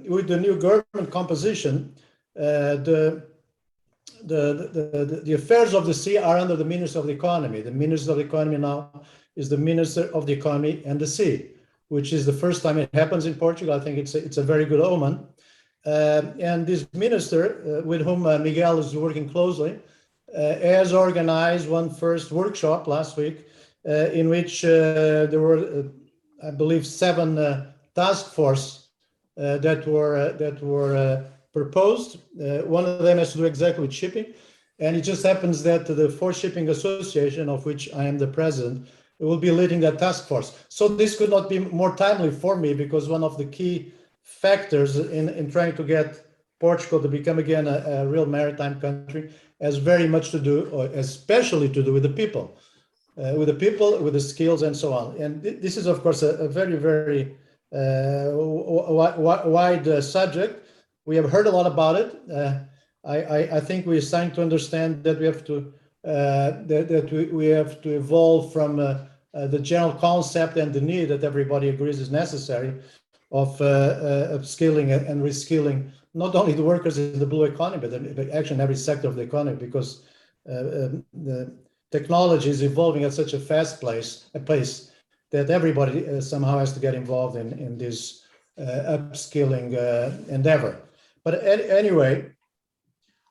with the new government composition, the affairs of the sea are under the Minister of the Economy. The Minister of the Economy now is the Minister of the Economy and the Sea, which is the first time it happens in Portugal. I think it's a very good omen. And this minister, with whom Miguel is working closely, has organized one first workshop last week, in which there were, I believe, 7 task force that were proposed. One of them has to do exactly with shipping, and it just happens that the For Shipping Association, of which I am the president, will be leading that task force. So this could not be more timely for me, because one of the key factors in trying to get Portugal to become again a real maritime country has very much to do, or especially to do, with the people, with the skills, and so on. And this is, of course, a very, very wide subject. We have heard a lot about it. I think we're starting to understand that we have to we have to evolve from the general concept and the need that everybody agrees is necessary of upskilling and reskilling not only the workers in the blue economy, but actually in every sector of the economy, because the technology is evolving at such a fast pace that everybody somehow has to get involved in this upskilling endeavor. But anyway,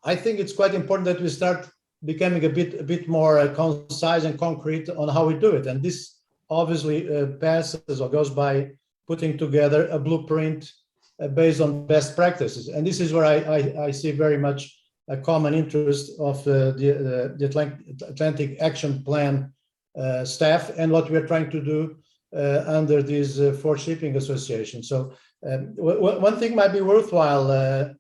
I think it's quite important that we start becoming a bit more concise and concrete on how we do it. And this obviously passes or goes by putting together a blueprint based on best practices. And this is where I see very much a common interest of the Atlantic Action Plan staff and what we're trying to do under this For Shipping Association. So one thing might be worthwhile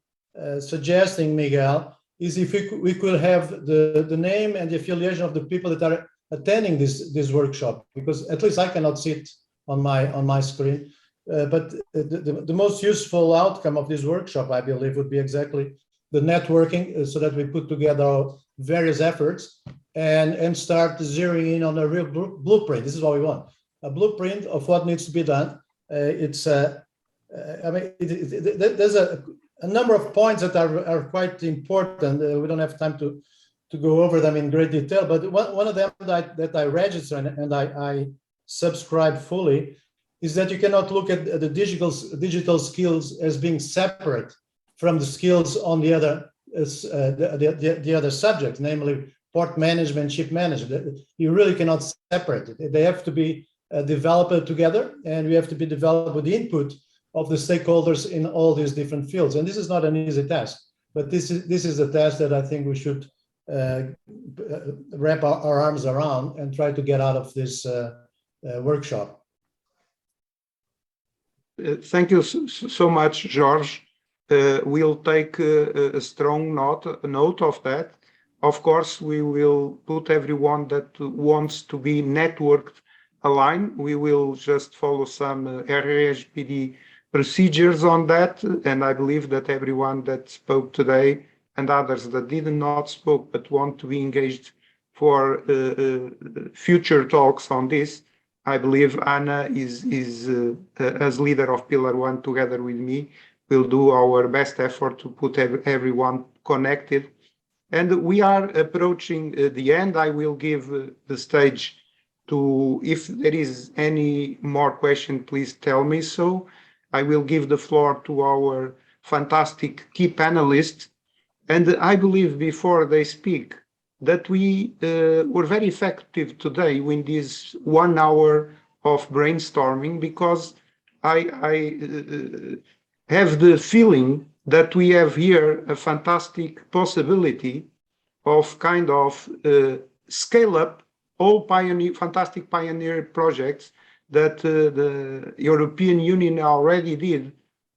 suggesting, Miguel, is if we could have the name and the affiliation of the people that are attending this workshop, because at least I cannot see it on my screen. But the most useful outcome of this workshop, I believe, would be exactly the networking, so that we put together various efforts and start zeroing in on a real blueprint. This is what we want: a blueprint of what needs to be done. There's a number of points that are quite important. We don't have time to go over them in great detail, but one of them that I register and I subscribe fully is that you cannot look at the digital skills as being separate from the skills on the other subject, namely port management, ship management. You really cannot separate it. They have to be developed together, and we have to be developed with the input of the stakeholders in all these different fields. And this is not an easy task, but this is a task that I think we should wrap our arms around and try to get out of this workshop. Thank you so much, George. We'll take a strong note of that. Of course, we will put everyone that wants to be networked aligned. We will just follow some RSPD procedures on that. And I believe that everyone that spoke today and others that did not spoke but want to be engaged for future talks on this, I believe Anna is as leader of Pillar 1 together with me, will do our best effort to put everyone connected. And we are approaching the end. I will give the stage to, if there is any more question, please tell me so. I will give the floor to our fantastic key panelists. And I believe before they speak that we were very effective today with this 1 hour of brainstorming, because I have the feeling that we have here a fantastic possibility of kind of scale up all fantastic pioneer projects that the European Union already did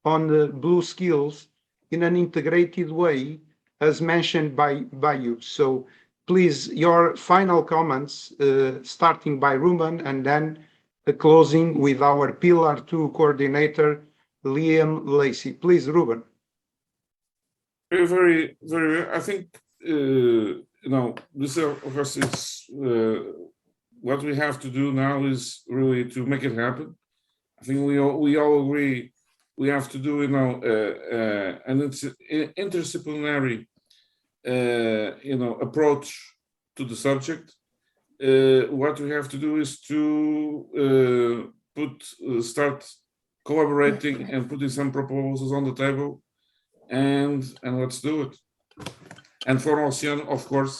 on the blue skills in an integrated way, as mentioned by you. So please, your final comments, starting by Ruben, and then closing with our Pillar 2 coordinator, Liam Lacey. Please, Ruben. Very, very. I think this of course is what we have to do now is really to make it happen. I think we all agree we have to do an interdisciplinary approach to the subject. What we have to do is to start collaborating and putting some proposals on the table, and let's do it. And Formación, of course,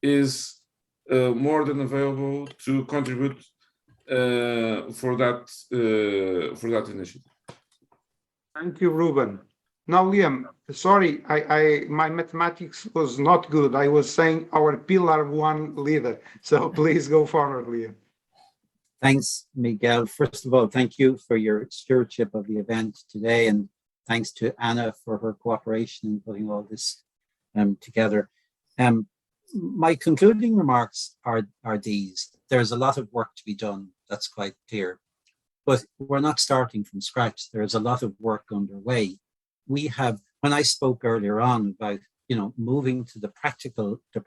is more than available to contribute for that initiative. Thank you, Ruben. Now, Liam, sorry, my mathematics was not good. I was saying our Pillar 1 leader. So please go forward, Liam. Thanks, Miguel. First of all, thank you for your stewardship of the event today, and thanks to Anna for her cooperation in putting all this together. My concluding remarks are these. There's a lot of work to be done, that's quite clear. But we're not starting from scratch. There's a lot of work underway. We have, when I spoke earlier on about, moving to the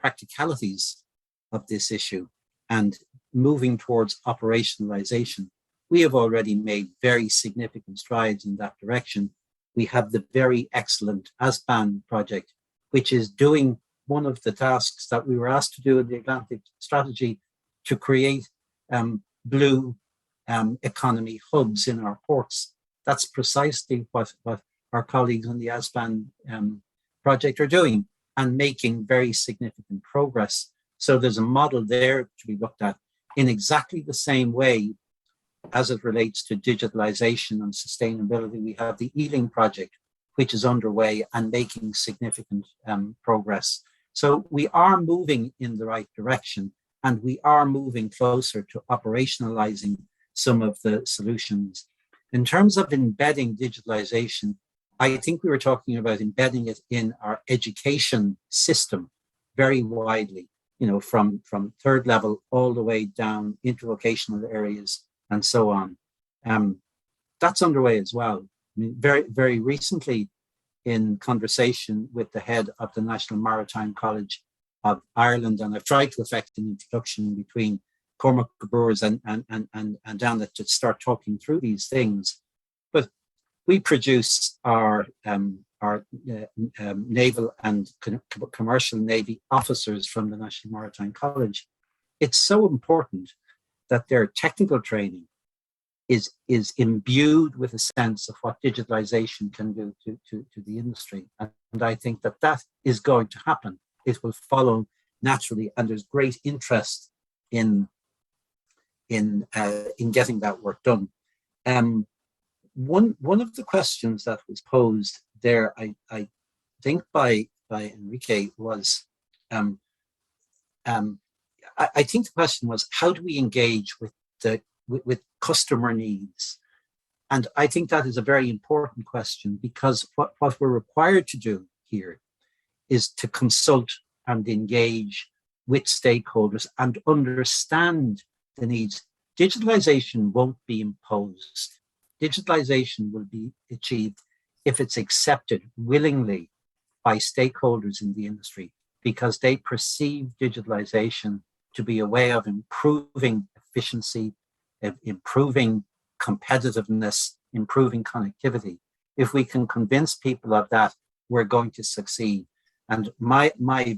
practicalities of this issue and moving towards operationalization, we have already made very significant strides in that direction. We have the very excellent ASBAN project, which is doing one of the tasks that we were asked to do in the Atlantic strategy to create blue economy hubs in our ports. That's precisely what our colleagues on the ASBAN project are doing and making very significant progress. So there's a model there to be looked at in exactly the same way as it relates to digitalization and sustainability. We have the Ealing project, which is underway and making significant progress. So we are moving in the right direction, and we are moving closer to operationalizing some of the solutions. In terms of embedding digitalization, I think we were talking about embedding it in our education system very widely, from third level all the way down into vocational areas and so on. That's underway as well. I mean, very, very recently, in conversation with the head of the National Maritime College of Ireland, and I've tried to effect an introduction between Cormac Brewers and Anna to start talking through these things. But we produce our naval and commercial Navy officers from the National Maritime College. It's so important that their technical training is imbued with a sense of what digitalization can do to the industry. And I think that is going to happen. It will follow naturally, and there's great interest in getting that work done. One of the questions that was posed there, I think by Enrique, was I think the question was, how do we engage with customer needs? And I think that is a very important question, because what we're required to do here is to consult and engage with stakeholders and understand the needs. Digitalization won't be imposed. Digitalization will be achieved if it's accepted willingly by stakeholders in the industry, because they perceive digitalization to be a way of improving efficiency, improving competitiveness, improving connectivity. If we can convince people of that, we're going to succeed. And my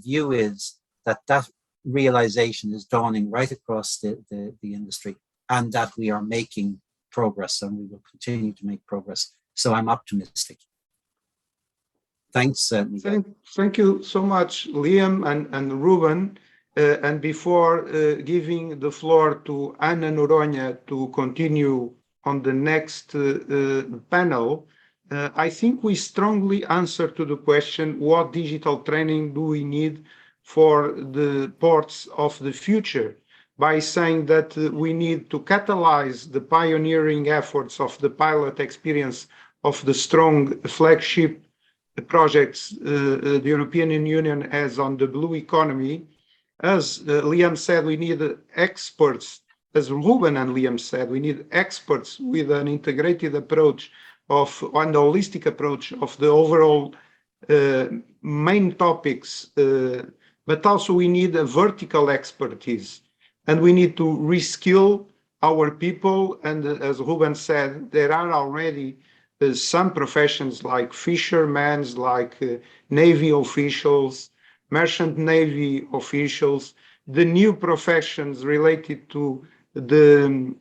view is that realization is dawning right across the industry, and that we are making progress, and we will continue to make progress. So I'm optimistic. Thanks, Miguel. Thank you so much, Liam and Ruben. And before giving the floor to Ana Noronha to continue on the next panel, I think we strongly answer to the question, what digital training do we need for the ports of the future, by saying that we need to catalyze the pioneering efforts of the pilot experience of the strong flagship projects the European Union has on the blue economy. As Liam said, we need experts. As Ruben and Liam said, we need experts with an integrated approach and holistic approach of the overall main topics, but also we need a vertical expertise, and we need to reskill our people. And as Ruben said, there are already some professions like fishermen, like Navy officials, merchant Navy officials, the new professions related to the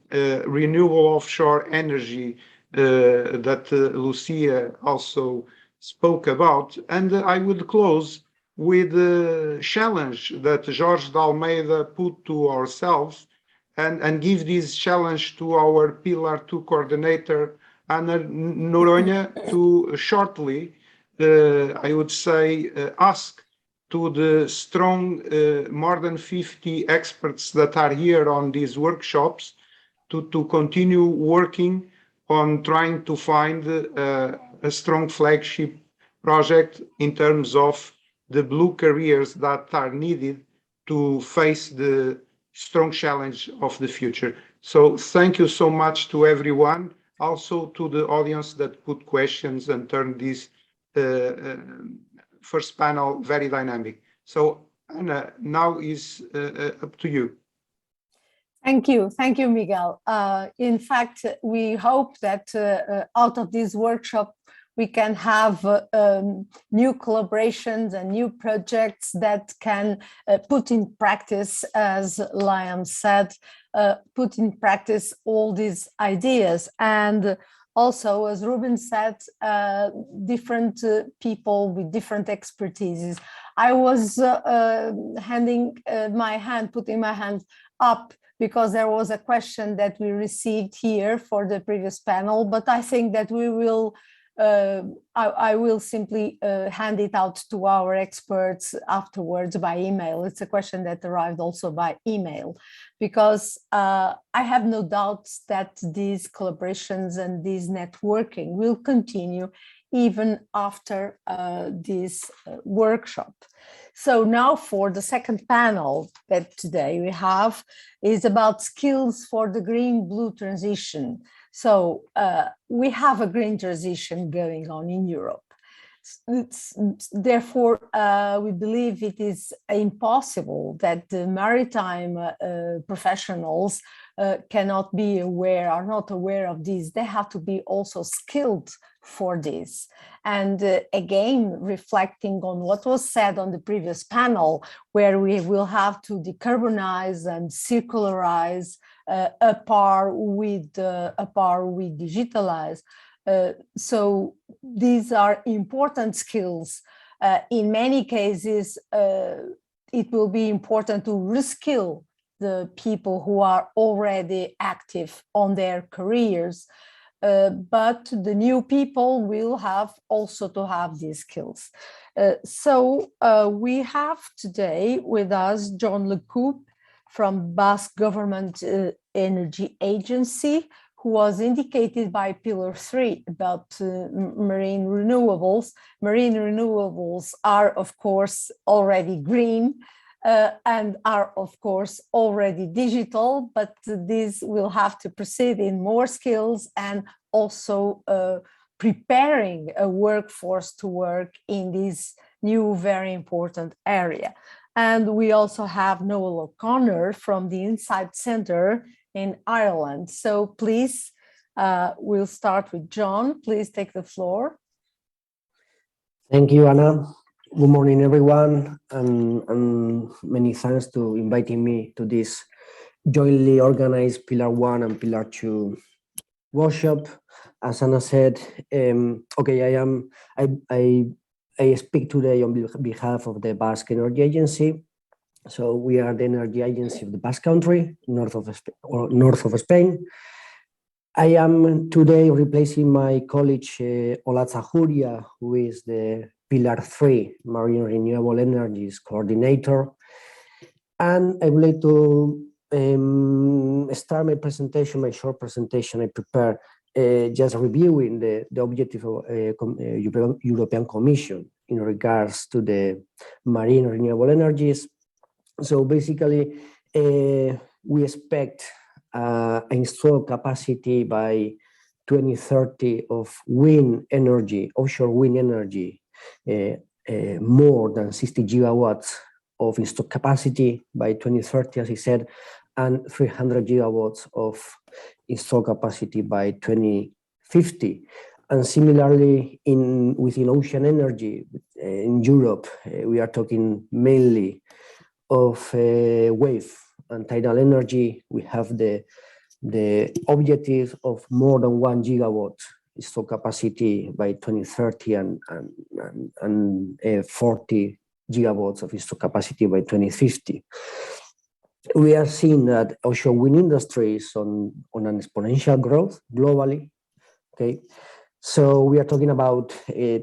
renewable offshore energy that Lucia also spoke about. And I would close with the challenge that Jorge de Almeida put to ourselves, and give this challenge to our Pillar 2 coordinator, Ana Noronha, to shortly, I would say, ask to the strong, more than 50 experts that are here on these workshops to continue working on trying to find a strong flagship project in terms of the blue careers that are needed to face the strong challenge of the future. So thank you so much to everyone, also to the audience that put questions and turned this first panel very dynamic. So Anna, now is up to you. Thank you, Miguel. In fact, we hope that out of this workshop, we can have new collaborations and new projects that can put in practice, as Liam said, put in practice all these ideas. And also, as Ruben said, different people with different expertises. I was putting my hand up because there was a question that we received here for the previous panel, but I think that we will I will simply hand it out to our experts afterwards by email. It's a question that arrived also by email, because I have no doubts that these collaborations and this networking will continue even after this workshop. So now for the second panel that today we have is about skills for the green-blue transition. So we have a green transition going on in Europe. Therefore, we believe it is impossible that the maritime professionals cannot be aware, are not aware of this. They have to be also skilled for this. And again, reflecting on what was said on the previous panel, where we will have to decarbonize and circularize a par with digitalize. So these are important skills. In many cases, it will be important to reskill the people who are already active on their careers. But the new people will have also to have these skills. So we have today with us John Lecoupe from Basque Government Energy Agency, who was indicated by Pillar 3 about marine renewables. Marine renewables are, of course, already green, and are, of course, already digital, but these will have to proceed in more skills and also preparing a workforce to work in this new, very important area. And we also have Noel O'Connor from the Insight Centre in Ireland. So please, we'll start with John. Please take the floor. Thank you, Anna. Good morning, everyone, and many thanks to inviting me to this jointly organized Pillar 1 and Pillar 2 workshop. As Anna said, I speak today on behalf of the Basque Energy Agency. So we are the energy agency of the Basque Country, north of Spain. I am today replacing my colleague Olatza Juria, who is the Pillar 3 Marine Renewable Energies Coordinator. And I would like to start my presentation, my short presentation I prepared just reviewing the objective of European Commission in regards to the marine renewable energies. So basically, we expect installed capacity by 2030 of wind energy, offshore wind energy, more than 60 gigawatts of installed capacity by 2030, as I said, and 300 gigawatts of installed capacity by 2050. And similarly, within ocean energy in Europe, we are talking mainly of wave and tidal energy. We have the objective of more than 1 gigawatt installed capacity by 2030 and 40 gigawatts of installed capacity by 2050. We are seeing that offshore wind industry is on an exponential growth globally. Okay, so we are talking about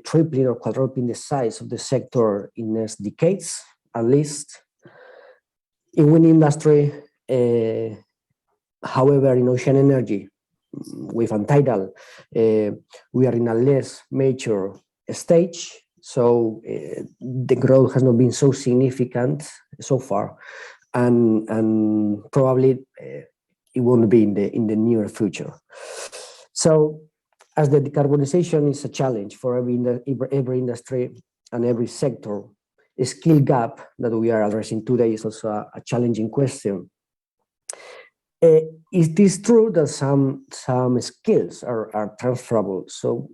tripling or quadrupling the size of the sector in next decades, at least. In wind industry, however, in ocean energy, wave and tidal, we are in a less mature stage. So the growth has not been so significant so far, and probably it won't be in the near future. So, as the decarbonization is a challenge for every industry and every sector, a skill gap that we are addressing today is also a challenging question. It is true that some skills are transferable. So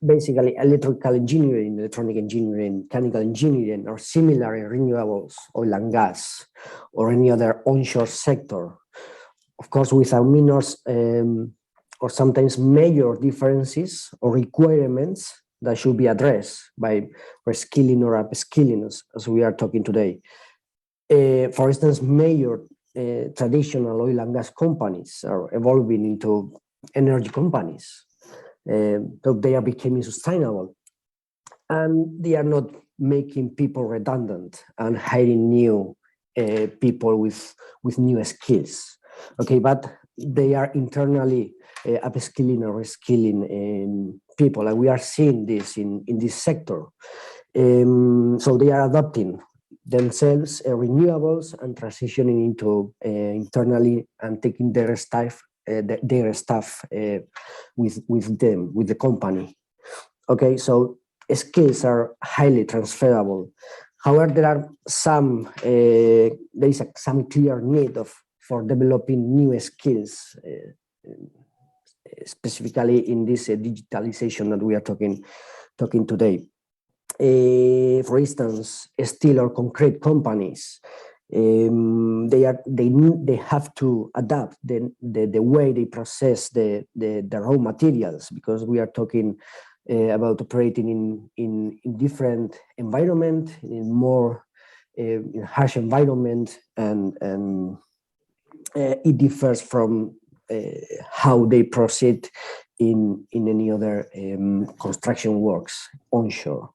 basically, electrical engineering, electronic engineering, mechanical engineering are similar in renewables, oil and gas, or any other onshore sector. Of course, without minor or sometimes major differences or requirements that should be addressed by reskilling or upskilling, as we are talking today. For instance, major traditional oil and gas companies are evolving into energy companies. So they are becoming sustainable, and they are not making people redundant and hiring new people with new skills. Okay, but they are internally upskilling or reskilling people, and we are seeing this in this sector. So they are adapting themselves renewables and transitioning into internally and taking their staff with them, with the company. Okay, so skills are highly transferable. However, there are some some clear need for developing new skills, specifically in this digitalization that we are talking today. For instance, steel or concrete companies, they have to adapt the way they process the raw materials, because we are talking about operating in different environment, in more in harsh environment, and it differs from how they proceed in any other construction works onshore.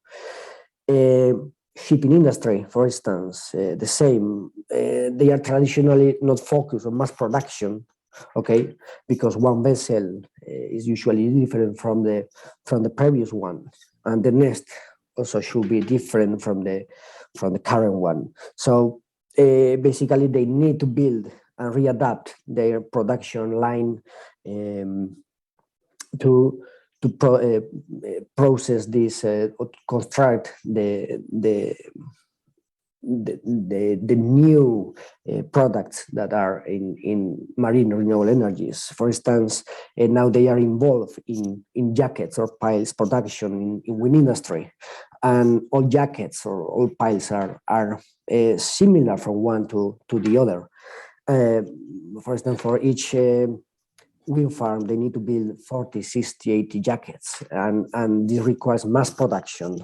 Shipping industry, for instance, the same. They are traditionally not focused on mass production, okay, because one vessel is usually different from the previous one, and the next also should be different from the current one. So basically, they need to build and readapt their production line to process this, construct the new products that are in marine renewable energies. For instance, now they are involved in jackets or piles production in wind industry, and all jackets or all piles are similar from one to the other. For instance, for each wind farm, they need to build 40, 60, 80 jackets, and this requires mass production,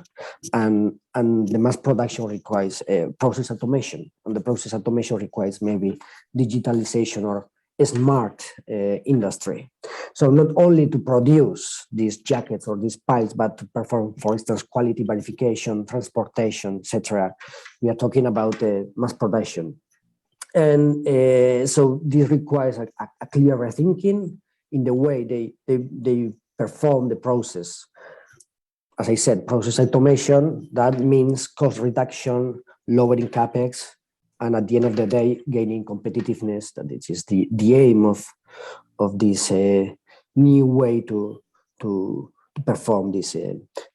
and the mass production requires process automation, and the process automation requires maybe digitalization or a smart industry. So not only to produce these jackets or these piles, but to perform, for instance, quality verification, transportation, etc. We are talking about mass production. And so this requires a clear rethinking in the way they perform the process. As I said, process automation, that means cost reduction, lowering capex, and at the end of the day, gaining competitiveness. That it is the aim of this new way to perform this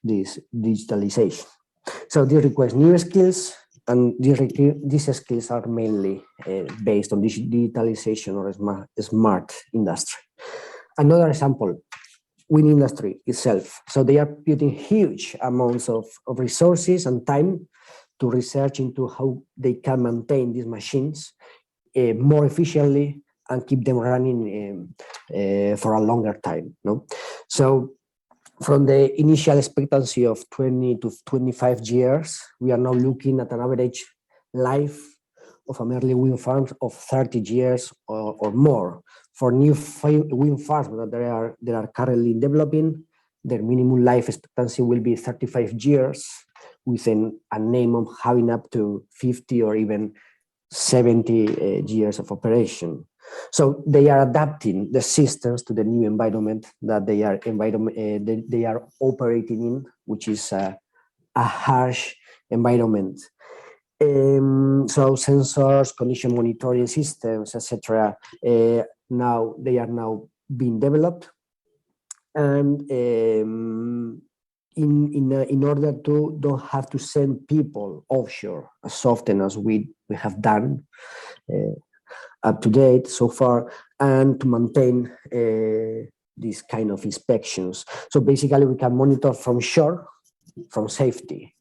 digitalization. So this requires new skills, and these skills are mainly based on digitalization or smart industry. Another example, wind industry itself. So they are putting huge amounts of resources and time to research into how they can maintain these machines more efficiently and keep them running for a longer time. No? So from the initial expectancy of 20 to 25 years, we are now looking at an average life of a merely wind farms of 30 years or more. For new wind farms that they are currently developing, their minimum life expectancy will be 35 years, with a aim of having up to 50 or even 70 years of operation. So they are adapting the systems to the new environment that they are operating in, which is a harsh environment. So sensors, condition monitoring systems, etc. Now they are now being developed, and in order to don't have to send people offshore as often as we have done up to date so far, and to maintain these kind of inspections. So basically we can monitor from shore, from safety.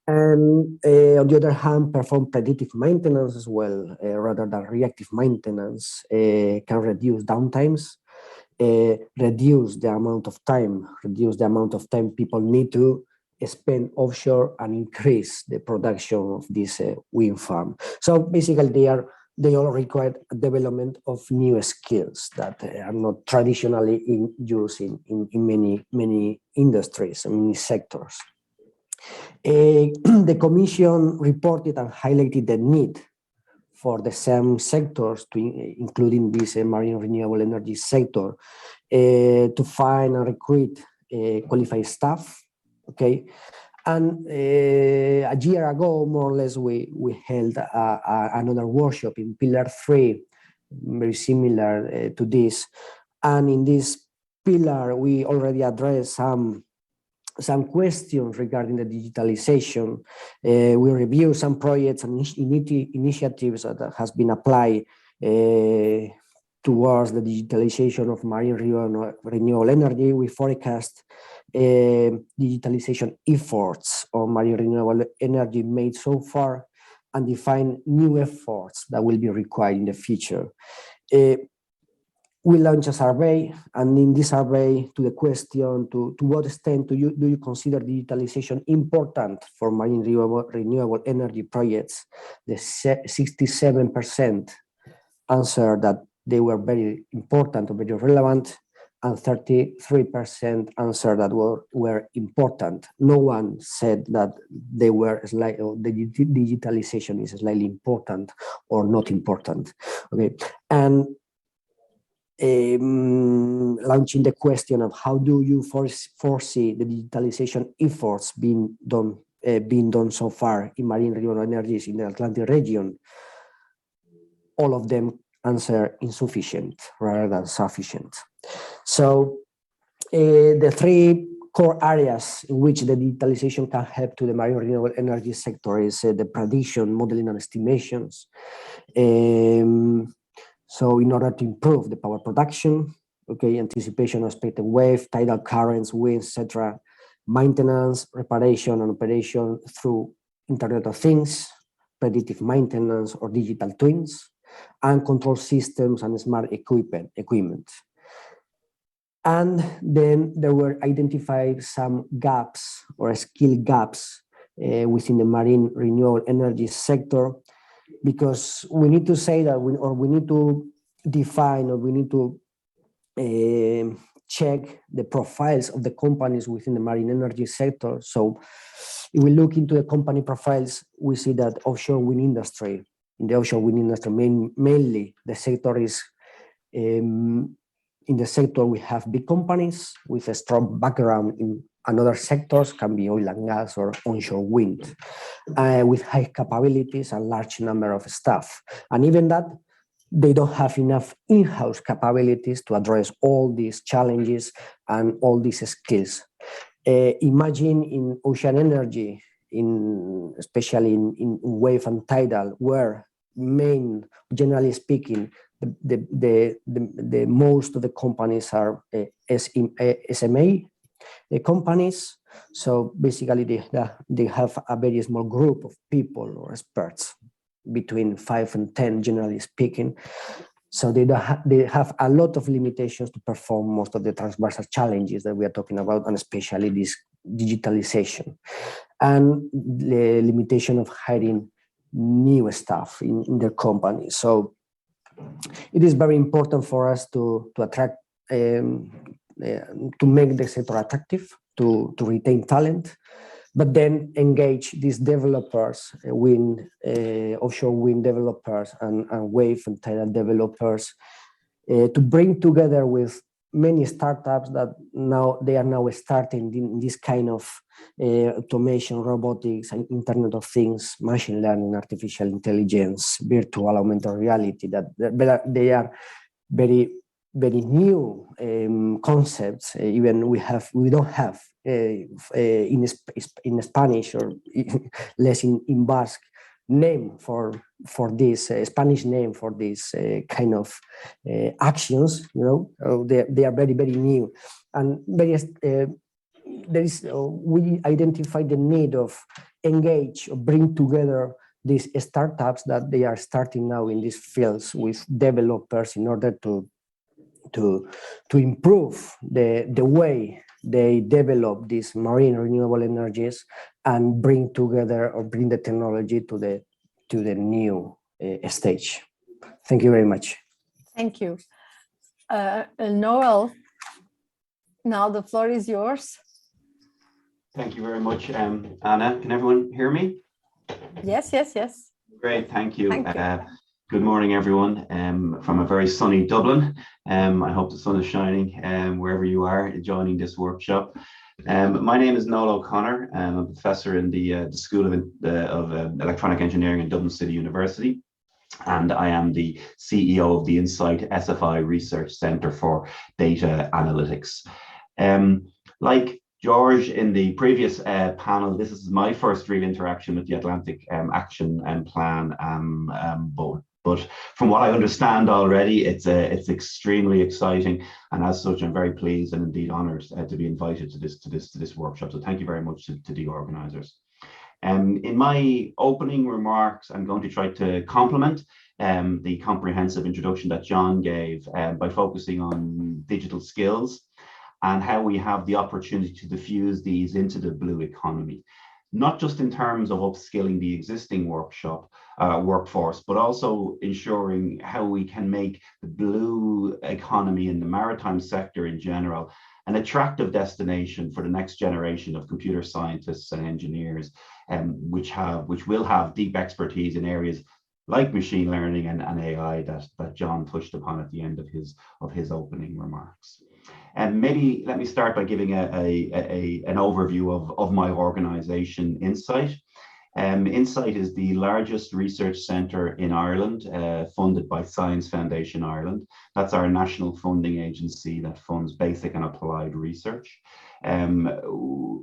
And on the other hand, perform predictive maintenance as well, rather than reactive maintenance, can reduce downtimes, reduce the amount of time people need to spend offshore, and increase the production of this wind farm. So basically they all require development of new skills that are not traditionally in use in many industries and many sectors. The Commission reported and highlighted the need for the same sectors, including this marine renewable energy sector, to find and recruit qualified staff. Okay, and a year ago, more or less, we held another workshop in Pillar 3, very similar to this. And in this pillar, we already addressed some questions regarding the digitalization. We review some projects and initiatives that has been applied towards the digitalization of marine renewable energy. We forecast digitalization efforts on marine renewable energy made so far, and define new efforts that will be required in the future. We launch a survey, and in this survey, to the question to what extent do you consider digitalization important for marine renewable energy projects, the 67% answered that they were very important or very relevant, and 33% answered that were important. No one said that they were the digitalization is slightly important or not important. Okay, and launching the question of how do you foresee the digitalization efforts being done so far in marine renewable energies in the Atlantic region, all of them answer insufficient rather than sufficient. So the three core areas in which the digitalization can help to the marine renewable energy sector is the prediction, modeling, and estimations. So in order to improve the power production, okay, anticipation of expected wave, tidal currents, winds, etc., maintenance, reparation, and operation through Internet of Things, predictive maintenance or digital twins, and control systems and smart equipment. And then there were identified some gaps or skill gaps within the marine renewable energy sector, because we need to say that we need to define, or we need to check the profiles of the companies within the marine energy sector. So if we look into the company profiles, we see that offshore wind industry, in the offshore wind industry, mainly the sector is In the sector, we have big companies with a strong background in another sectors, can be oil and gas or onshore wind, with high capabilities and large number of staff. And even that, they don't have enough in-house capabilities to address all these challenges and all these skills. Imagine in ocean energy, especially in wave and tidal, where generally speaking, the most of the companies are SMA companies. So basically, they have a very small group of people or experts, between 5 and 10, generally speaking. So they have a lot of limitations to perform most of the transversal challenges that we are talking about, and especially this digitalization and the limitation of hiring new staff in their company. So it is very important for us to attract, to make the sector attractive, to retain talent, but then engage these developers, offshore wind developers and wave and tidal developers, to bring together with many startups that they are now starting in this kind of automation, robotics, and Internet of Things, machine learning, artificial intelligence, virtual augmented reality, that they are very, very new concepts. Even we don't have in Spanish, or less in Basque, name for this Spanish name for this kind of actions. They are very, very new, and we identify the need of engage or bring together these startups that they are starting now in these fields with developers in order to improve the way they develop these marine renewable energies and bring together or bring the technology to the new stage. Thank you very much. Thank you. Noel, now the floor is yours. Thank you very much, Anna. Can everyone hear me? Yes. Great, thank you. Thank you. Good morning, everyone, from a very sunny Dublin. I hope the sun is shining wherever you are joining this workshop. My name is Noel O'Connor. I'm a professor in the School of Electronic Engineering at Dublin City University, and I am the CEO of the Insight SFI Research Centre for Data Analytics. Like George in the previous panel, this is my first real interaction with the Atlantic Action Plan, but from what I understand already, it's extremely exciting, and as such, I'm very pleased and indeed honoured to be invited to this workshop. So thank you very much to the organisers. In my opening remarks, I'm going to try to complement the comprehensive introduction that John gave by focusing on digital skills and how we have the opportunity to diffuse these into the blue economy, not just in terms of upskilling the existing workforce, but also ensuring how we can make the blue economy in the maritime sector in general an attractive destination for the next generation of computer scientists and engineers, which will have deep expertise in areas like machine learning and AI that John touched upon at the end of his opening remarks. And maybe let me start by giving an overview of my organization, Insight. Insight is the largest research centre in Ireland, funded by Science Foundation Ireland. That's our national funding agency that funds basic and applied research.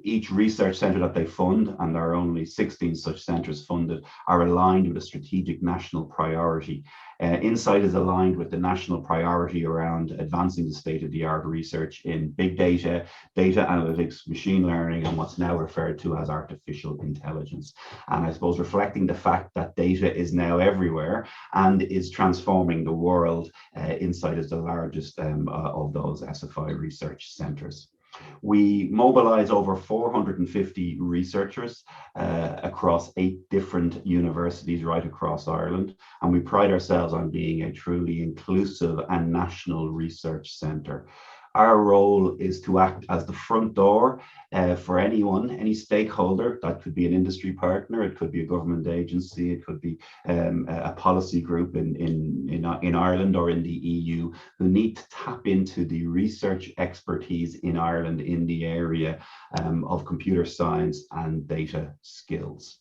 Each research centre that they fund, and there are only 16 such centres funded, are aligned with a strategic national priority. Insight is aligned with the national priority around advancing the state-of-the-art research in big data, data analytics, machine learning, and what's now referred to as artificial intelligence. And I suppose reflecting the fact that data is now everywhere and is transforming the world, Insight is the largest of those SFI research centres. We mobilize over 450 researchers across 8 different universities right across Ireland, and we pride ourselves on being a truly inclusive and national research centre. Our role is to act as the front door for anyone, any stakeholder. That could be an industry partner, it could be a government agency, it could be a policy group in Ireland or in the EU, who need to tap into the research expertise in Ireland in the area of computer science and data skills.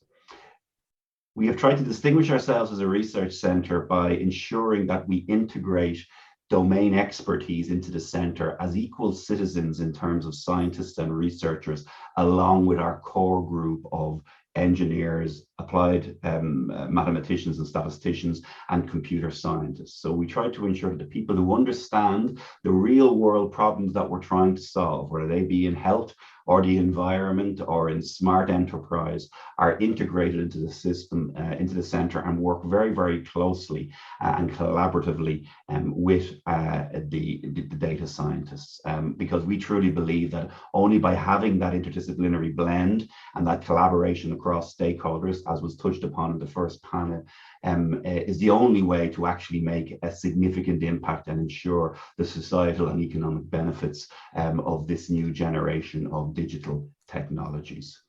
We have tried to distinguish ourselves as a research centre by ensuring that we integrate domain expertise into the centre as equal citizens in terms of scientists and researchers, along with our core group of engineers, applied mathematicians and statisticians, and computer scientists. So we try to ensure that the people who understand the real world problems that we're trying to solve, whether they be in health or the environment or in smart enterprise, are integrated into the system, into the centre, and work very, very closely and collaboratively with the data scientists, because we truly believe that only by having that interdisciplinary blend and that collaboration across stakeholders, as was touched upon in the first panel, is the only way to actually make a significant impact and ensure the societal and economic benefits of this new generation of digital technologies.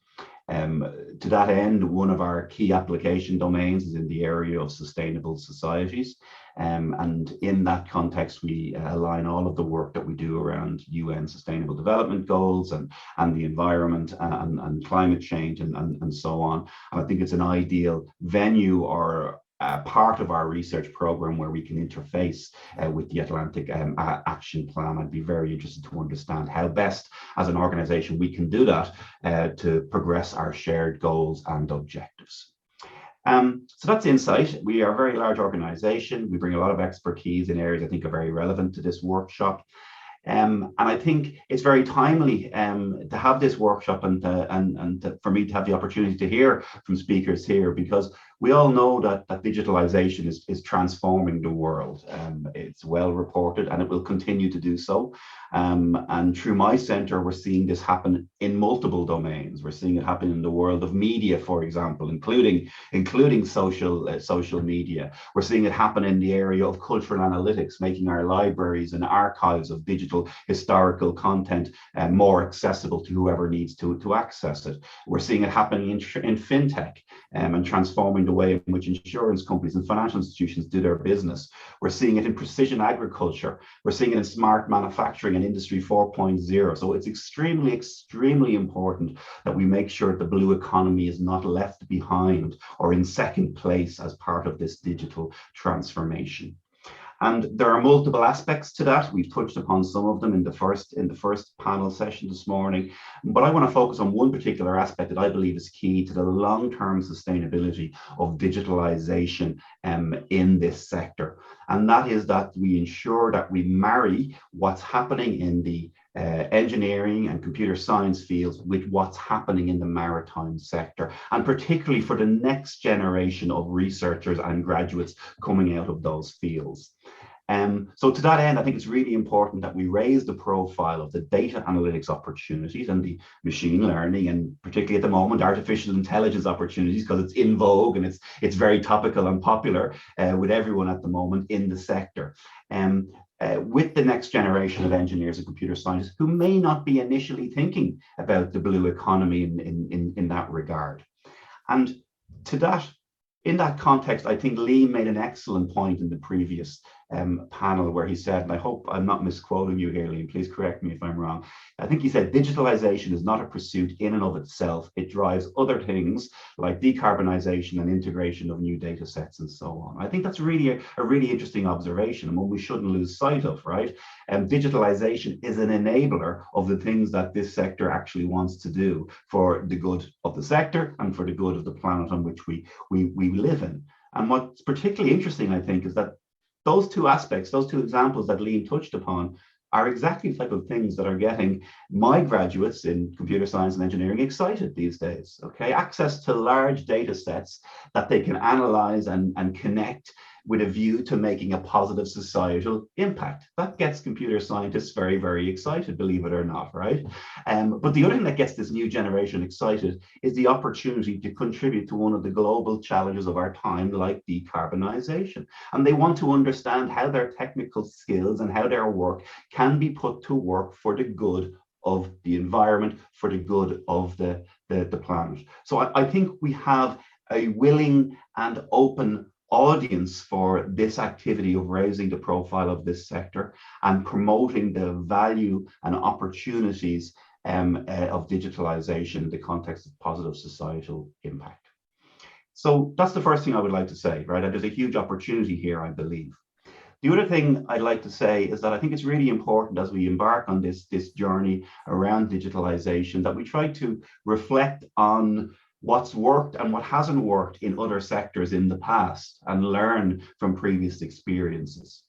To that end, one of our key application domains is in the area of sustainable societies. And in that context, we align all of the work that we do around UN Sustainable Development Goals and the environment and climate change and so on. And I think it's an ideal venue or part of our research program where we can interface with the Atlantic Action Plan. I'd be very interested to understand how best as an organization we can do that to progress our shared goals and objectives. So that's Insight. We are a very large organization. We bring a lot of expertise in areas I think are very relevant to this workshop. And I think it's very timely to have this workshop and for me to have the opportunity to hear from speakers here, because we all know that digitalization is transforming the world. It's well reported and it will continue to do so. And through my centre, we're seeing this happen in multiple domains. We're seeing it happen in the world of media, for example, including social media. We're seeing it happen in the area of cultural analytics, making our libraries and archives of digital historical content more accessible to whoever needs to access it. We're seeing it happening in fintech and transforming the way in which insurance companies and financial institutions do their business. We're seeing it in precision agriculture. We're seeing it in smart manufacturing and Industry 4.0. So it's extremely, extremely important that we make sure the blue economy is not left behind or in second place as part of this digital transformation. And there are multiple aspects to that. We've touched upon some of them in the first panel session this morning, but I want to focus on one particular aspect that I believe is key to the long-term sustainability of digitalization in this sector. And that is that we ensure that we marry what's happening in the engineering and computer science fields with what's happening in the maritime sector, and particularly for the next generation of researchers and graduates coming out of those fields. So to that end, I think it's really important that we raise the profile of the data analytics opportunities and the machine learning, and particularly at the moment, artificial intelligence opportunities, because it's in vogue and it's very topical and popular with everyone at the moment in the sector. With the next generation of engineers and computer scientists who may not be initially thinking about the blue economy in that regard. And in that context, I think Lee made an excellent point in the previous panel where he said, and I hope I'm not misquoting you here, Lee, please correct me if I'm wrong. I think he said digitalization is not a pursuit in and of itself. It drives other things like decarbonization and integration of new data sets and so on. I think that's really a really interesting observation and one we shouldn't lose sight of, right? Digitalization is an enabler of the things that this sector actually wants to do for the good of the sector and for the good of the planet on which we live in. And what's particularly interesting, I think, is that those two aspects, those two examples that Liam touched upon, are exactly the type of things that are getting my graduates in computer science and engineering excited these days. Okay, access to large data sets that they can analyze and connect with a view to making a positive societal impact. That gets computer scientists very, very excited, believe it or not, right? But the other thing that gets this new generation excited is the opportunity to contribute to one of the global challenges of our time, like decarbonization. And they want to understand how their technical skills and how their work can be put to work for the good of the environment, for the good of the planet. So I think we have a willing and open audience for this activity of raising the profile of this sector and promoting the value and opportunities of digitalization in the context of positive societal impact. So that's the first thing I would like to say, right? There's a huge opportunity here, I believe. The other thing I'd like to say is that I think it's really important as we embark on this journey around digitalization that we try to reflect on what's worked and what hasn't worked in other sectors in the past and learn from previous experiences.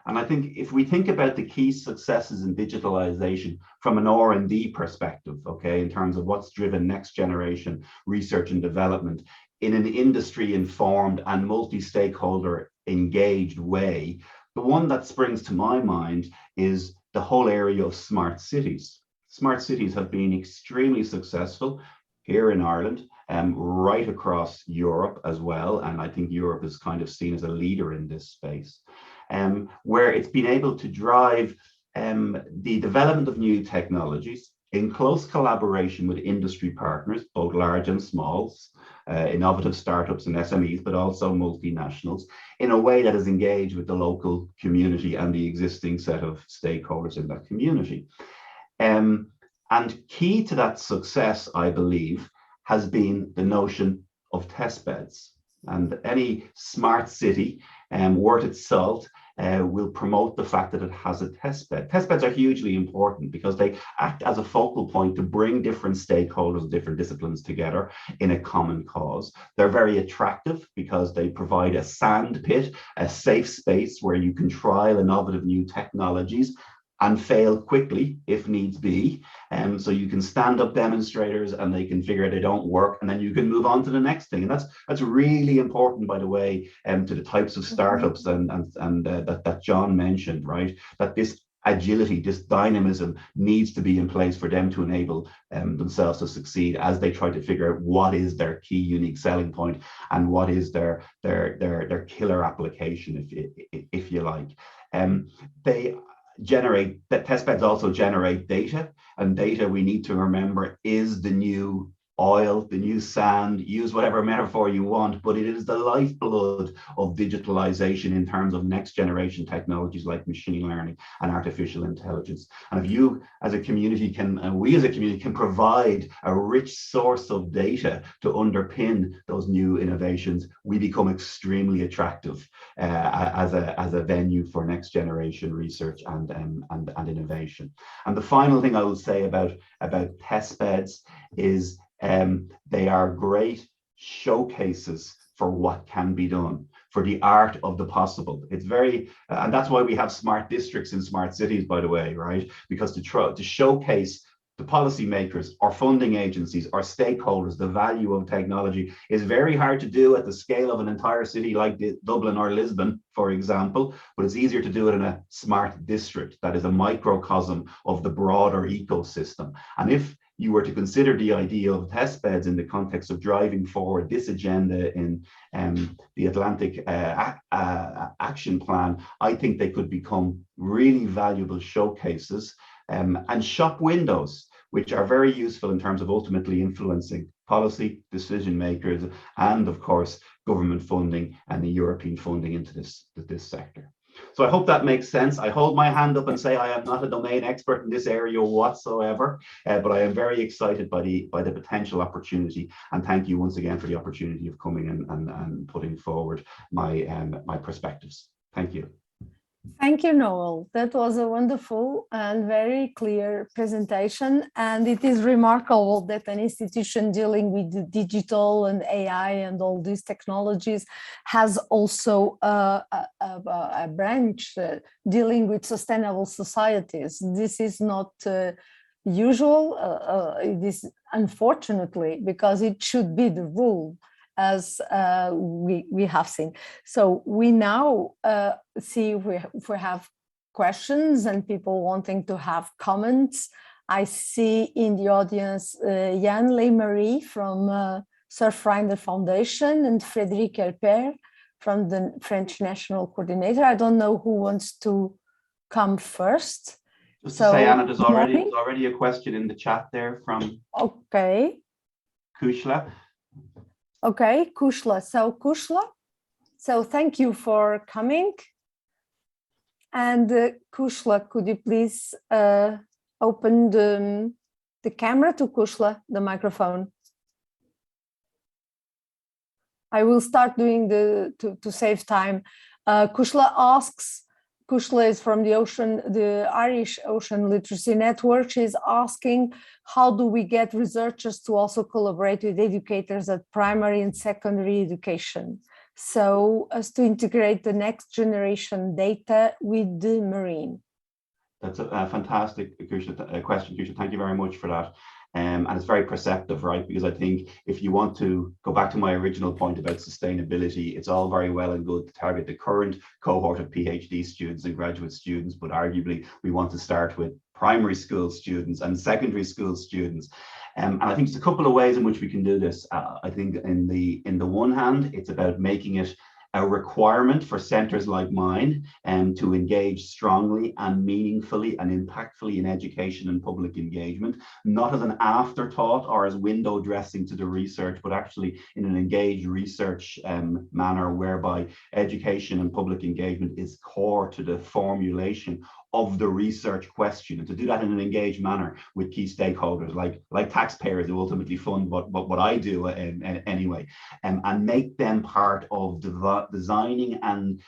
And I think if we think about the key successes in digitalization from an R&D perspective, okay, in terms of what's driven next generation research and development in an industry informed and multi-stakeholder engaged way, the one that springs to my mind is the whole area of smart cities. Smart cities have been extremely successful here in Ireland, right across Europe as well. And I think Europe is kind of seen as a leader in this space, where it's been able to drive the development of new technologies in close collaboration with industry partners, both large and small, innovative startups and SMEs, but also multinationals, in a way that is engaged with the local community and the existing set of stakeholders in that community. And key to that success, I believe, has been the notion of test beds. And any smart city worth its salt will promote the fact that it has a test bed. Test beds are hugely important because they act as a focal point to bring different stakeholders, different disciplines together in a common cause. They're very attractive because they provide a sand pit, a safe space where you can trial innovative new technologies and fail quickly if needs be. So you can stand up demonstrators and they can figure they don't work, and then you can move on to the next thing. And that's really important, by the way, to the types of startups and that John mentioned, right? That this agility, this dynamism needs to be in place for them to enable themselves to succeed as they try to figure out what is their key unique selling point and what is their killer application, if you like. Test beds also generate data, and data, we need to remember, is the new oil, the new sand. Use whatever metaphor you want, but it is the lifeblood of digitalization in terms of next generation technologies like machine learning and artificial intelligence. And if you as a community can, and we as a community can provide a rich source of data to underpin those new innovations, we become extremely attractive as a venue for next generation research and innovation. And the final thing I will say about test beds is they are great showcases for what can be done, for the art of the possible. It's very, and that's why we have smart districts in smart cities, by the way, right? Because to showcase the policymakers or funding agencies or stakeholders the value of technology is very hard to do at the scale of an entire city like Dublin or Lisbon, for example, but it's easier to do it in a smart district that is a microcosm of the broader ecosystem. And if you were to consider the idea of test beds in the context of driving forward this agenda in the Atlantic Action Plan, I think they could become really valuable showcases and shop windows, which are very useful in terms of ultimately influencing policy decision makers and, of course, government funding and the European funding into this sector. So I hope that makes sense. I hold my hand up and say I am not a domain expert in this area whatsoever, but I am very excited by the potential opportunity. And thank you once again for the opportunity of coming and putting forward my perspectives. Thank you. Thank you, Noel. That was a wonderful and very clear presentation. And it is remarkable that an institution dealing with digital and AI and all these technologies has also a branch dealing with sustainable societies. This is not usual. It is unfortunately, because it should be the rule. as we have seen. So we now see if we have questions and people wanting to have comments. I see in the audience Jan Leemarie from Surfrider Foundation and Frédéric Elper from the French National Coordinator. I don't know who wants to come first. Just to say, Anna, there's already a question in the chat there from Kushla. Okay, Kushla. So thank you for coming. And Kushla, could you please open the camera to Kushla, the microphone? I will start doing to save time. Kushla asks, Kushla is from the Irish Ocean Literacy Network. She's asking, how do we get researchers to also collaborate with educators at primary and secondary education, so as to integrate the next generation data with the marine? That's a fantastic question, Kushla. Thank you very much for that. And it's very perceptive, right? Because I think if you want to go back to my original point about sustainability, it's all very well and good to target the current cohort of PhD students and graduate students, but arguably we want to start with primary school students and secondary school students. And I think there's a couple of ways in which we can do this. I think in the one hand, it's about making it a requirement for centres like mine to engage strongly and meaningfully and impactfully in education and public engagement, not as an afterthought or as window dressing to the research, but actually in an engaged research manner whereby education and public engagement is core to the formulation of the research question, and to do that in an engaged manner with key stakeholders like taxpayers who ultimately fund what I do anyway, and make them part of designing and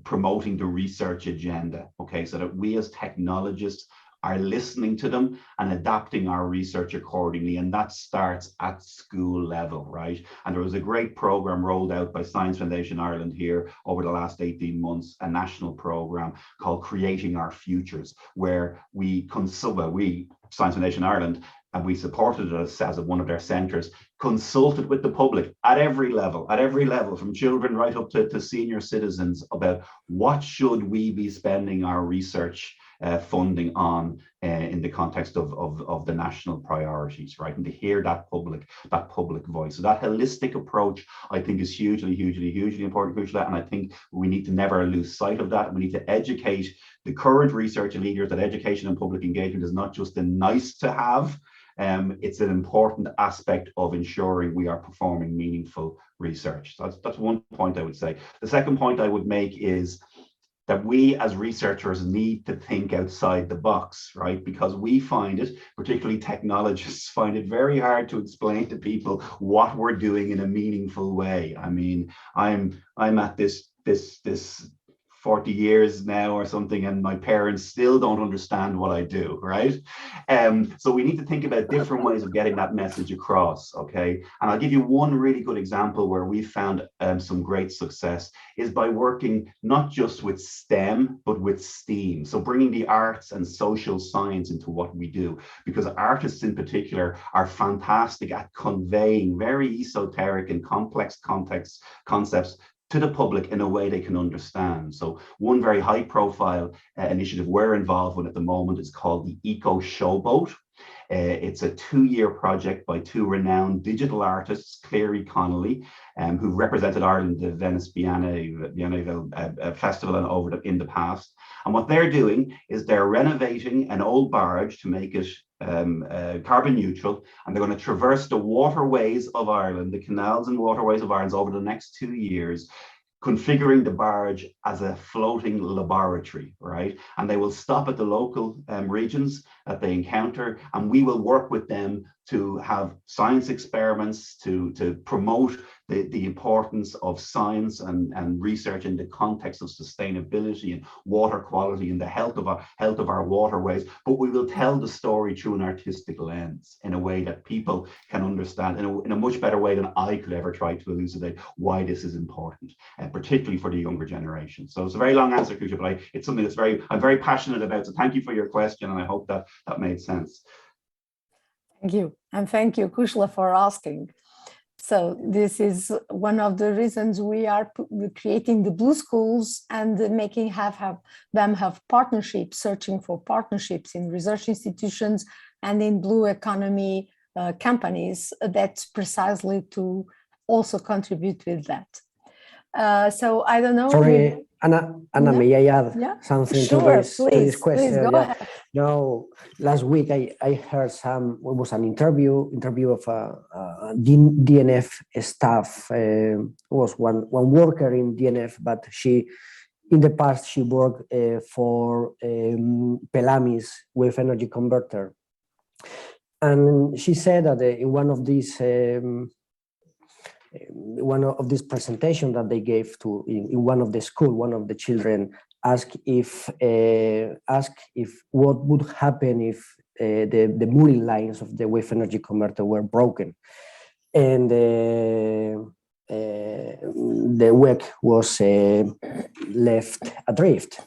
promoting the research agenda, okay, so that we as technologists are listening to them and adapting our research accordingly. And that starts at school level, right? And there was a great program rolled out by Science Foundation Ireland here over the last 18 months, a national program called Creating Our Futures, where Science Foundation Ireland, and we supported it as one of their centres, consulted with the public at every level, from children right up to senior citizens, about what should we be spending our research funding on in the context of the national priorities, right? And to hear that public voice. So that holistic approach, I think, is hugely important, Kushla, and I think we need to never lose sight of that. We need to educate the current research leaders that education and public engagement is not just a nice to have, it's an important aspect of ensuring we are performing meaningful research. So that's one point I would say. The second point I would make is that we as researchers need to think outside the box, right? Because we find it, particularly technologists, find it very hard to explain to people what we're doing in a meaningful way. I mean, I'm at this 40 years now or something, and my parents still don't understand what I do, right? So we need to think about different ways of getting that message across, okay? And I'll give you one really good example where we found some great success is by working not just with STEM, but with STEAM. So bringing the arts and social science into what we do, because artists in particular are fantastic at conveying very esoteric and complex concepts to the public in a way they can understand. So one very high profile initiative we're involved with at the moment is called the Eco Showboat. It's a 2-year project by 2 renowned digital artists, Clary Connolly, who represented Ireland at the Venice Biennale Festival and in the past. And what they're doing is they're renovating an old barge to make it carbon neutral, and they're going to traverse the waterways of Ireland, the canals and waterways of Ireland over the next 2 years, configuring the barge as a floating laboratory, right? And they will stop at the local regions that they encounter, and we will work with them to have science experiments to promote the importance of science and research in the context of sustainability and water quality and the health of our waterways. But we will tell the story through an artistic lens in a way that people can understand in a much better way than I could ever try to elucidate why this is important, particularly for the younger generation. So it's a very long answer, Kuja, but it's something that's I'm very passionate about. So thank you for your question, and I hope that made sense. Thank you, and thank you, Kushla, for asking. So this is one of the reasons we are creating the blue schools and making them have partnerships, searching for partnerships in research institutions and in blue economy companies. That's precisely to also contribute with that. So I don't know. Sorry, Anna, Yeah. may I add something Sure, to this question? Please go ahead. No, last week I heard it was an interview of a DNF staff. Was one worker in DNF, but in the past she worked for Pelamis with energy converter, and she said that in one of these. One of these presentations that they gave to in one of the school, one of the children asked if what would happen if the mooring lines of the wave energy converter were broken, and the wreck was left adrift.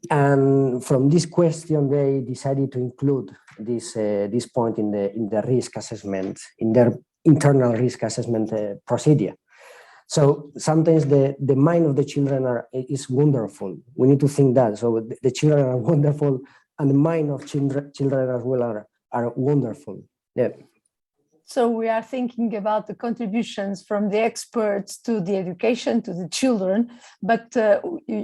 And from this question, they decided to include this point in the risk assessment, in their internal risk assessment procedure. So sometimes the mind of the children is wonderful. We need to think that. So the children are wonderful, and the mind of children as well are wonderful. Yeah. So we are thinking about the contributions from the experts to the education, to the children. But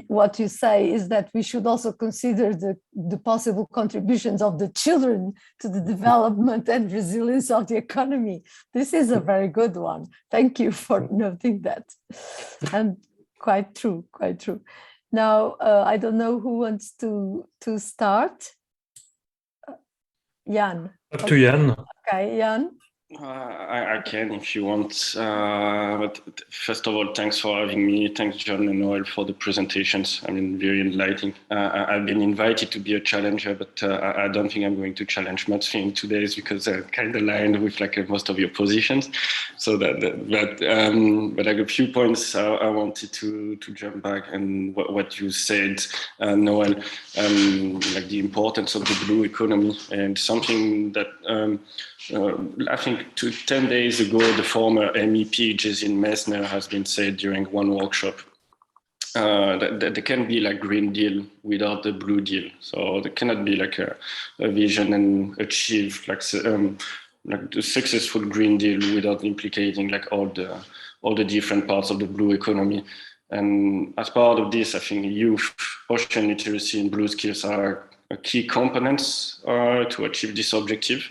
what you say is that we should also consider the possible contributions of the children to the development and resilience of the economy. This is a very good one. Thank you for noting that. And quite true, quite true. Now, I don't know who wants to start. Jan. Up to Jan. Okay, Jan. I can if you want, but first of all, thanks for having me. Thanks, John and Noel, for the presentations. I mean, very enlightening. I've been invited to be a challenger, but I don't think I'm going to challenge much in today's because I kind of aligned with like most of your positions. So but like a few points I wanted to jump back and what you said, Noel, like the importance of the blue economy and something that I think 10 days ago, the former MEP, Jezin Messner, has been said during one workshop that there can be like Green Deal without the Blue Deal. So there cannot be like a vision and achieve like the successful Green Deal without implicating like all the different parts of the blue economy. And as part of this, I think youth, ocean literacy, and blue skills are key components to achieve this objective.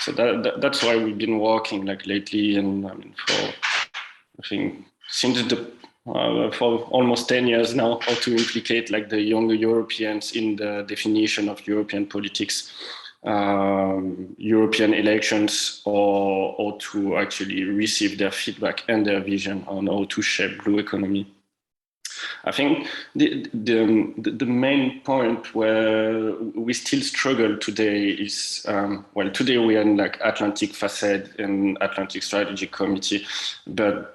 So that's why we've been working like lately, and I mean I think since for almost 10 years now, how to implicate like the younger Europeans in the definition of European politics, European elections, or to actually receive their feedback and their vision on how to shape blue economy. I think the main point where we still struggle today is, today we are in like Atlantic Facade and Atlantic Strategy Committee, but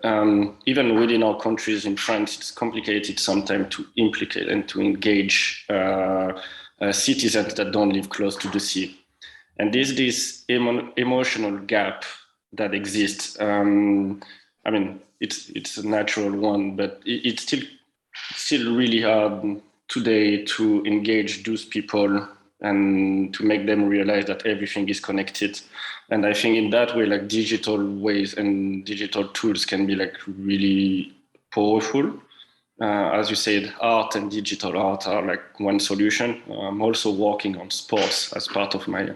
even within our countries in France, it's complicated sometimes to implicate and to engage citizens that don't live close to the sea. And there's this emotional gap that exists. I mean, it's a natural one, but it's still really hard today to engage those people and to make them realize that everything is connected. And I think in that way, like digital ways and digital tools can be like really powerful. As you said, art and digital art are like one solution. I'm also working on sports as part of my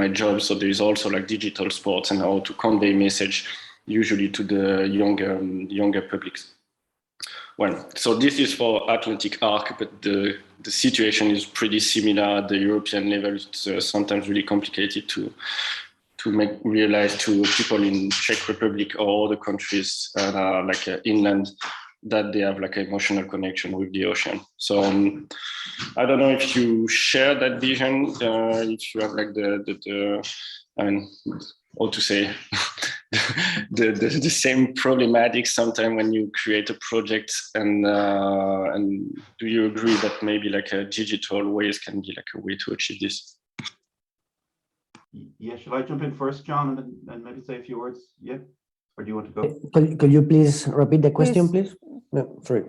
job. So there is also like digital sports and how to convey message usually to the younger publics. Well, so this is for Atlantic Arc, but the situation is pretty similar at the European level. It's sometimes really complicated to realize to people in Czech Republic or other countries that are like inland that they have like an emotional connection with the ocean. So I don't know if you share that vision, if you have like how to say, the same problematic sometimes when you create a project, and do you agree that maybe like a digital ways can be like a way to achieve this? Yeah, should I jump in first, John, and then maybe say a few words? Yeah. or do you want to go? Could you please repeat the question, please? No, sorry.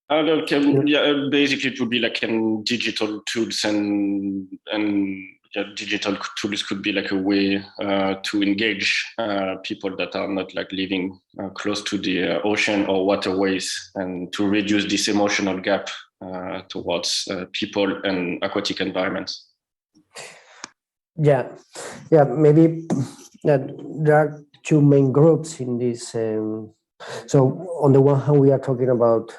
Basically, it would be like digital tools, and digital tools could be like a way to engage people that are not like living close to the ocean or waterways, and to reduce this emotional gap towards people and aquatic environments. Yeah, maybe there are two main groups in this. So on the one hand, we are talking about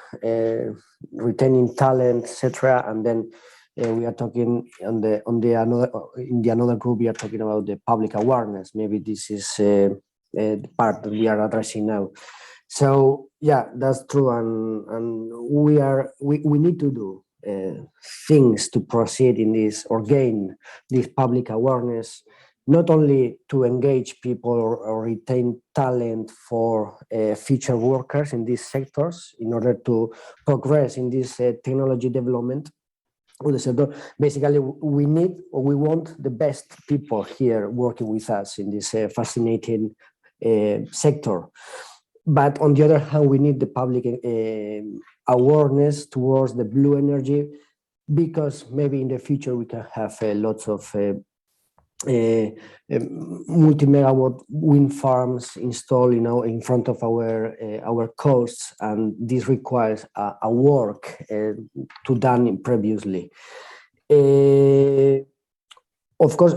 retaining talent, etc., and then we are talking in the another group. We are talking about the public awareness. Maybe this is the part that we are addressing now. So yeah, that's true, and we need to do things to proceed in this or gain this public awareness, not only to engage people or retain talent for future workers in these sectors in order to progress in this technology development. Basically, we need or we want the best people here working with us in this fascinating sector. But on the other hand, we need the public awareness towards the blue energy, because maybe in the future we can have lots of multi-megawatt wind farms installed, in front of our coasts, and this requires a work to done previously. Of course,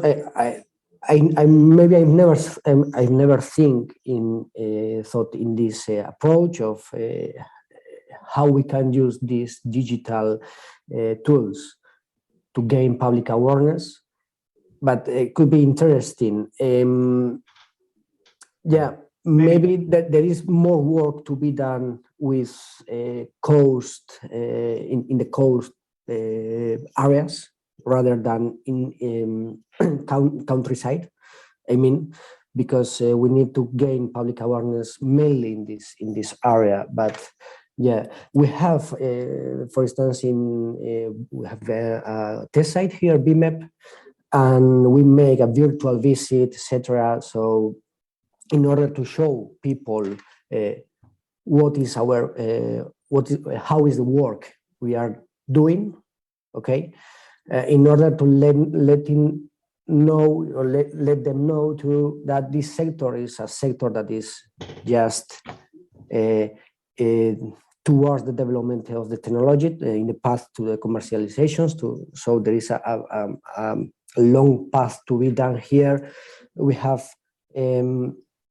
I've never thought in this approach of how we can use these digital tools to gain public awareness, but it could be interesting. Maybe that there is more work to be done with coast in the coast areas rather than in countryside. I mean, because we need to gain public awareness mainly in this area. But yeah, we have, for instance, we have a test site here, BMEP, and we make a virtual visit, etc. So, in order to show people how is the work we are doing, okay, in order to let them know too that this sector is a sector that is just towards the development of the technology in the path to the commercializations. So there is a long path to be done here. We have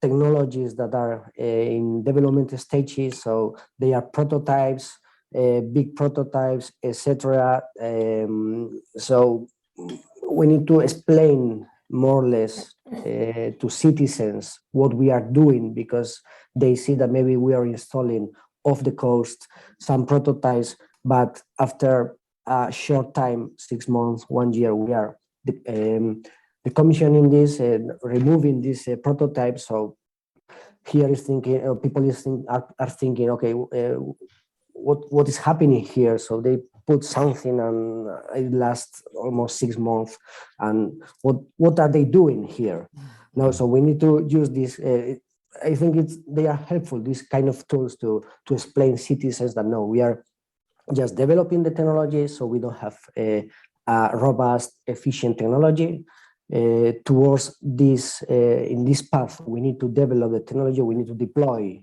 technologies that are in development stages, so they are prototypes, big prototypes, etc. So we need to explain more or less to citizens what we are doing, because they see that maybe we are installing off the coast some prototypes, but after a short time, 6 months, 1 year, we are decommissioning this and removing these prototypes. So here is thinking, people are thinking, okay, what is happening here? So they put something and it lasts almost 6 months, and what are they doing here? No, so we need to use this. I think they are helpful, these kind of tools to explain citizens that no, we are just developing the technology, so we don't have a robust, efficient technology. Towards this, in this path, we need to develop the technology. We need to deploy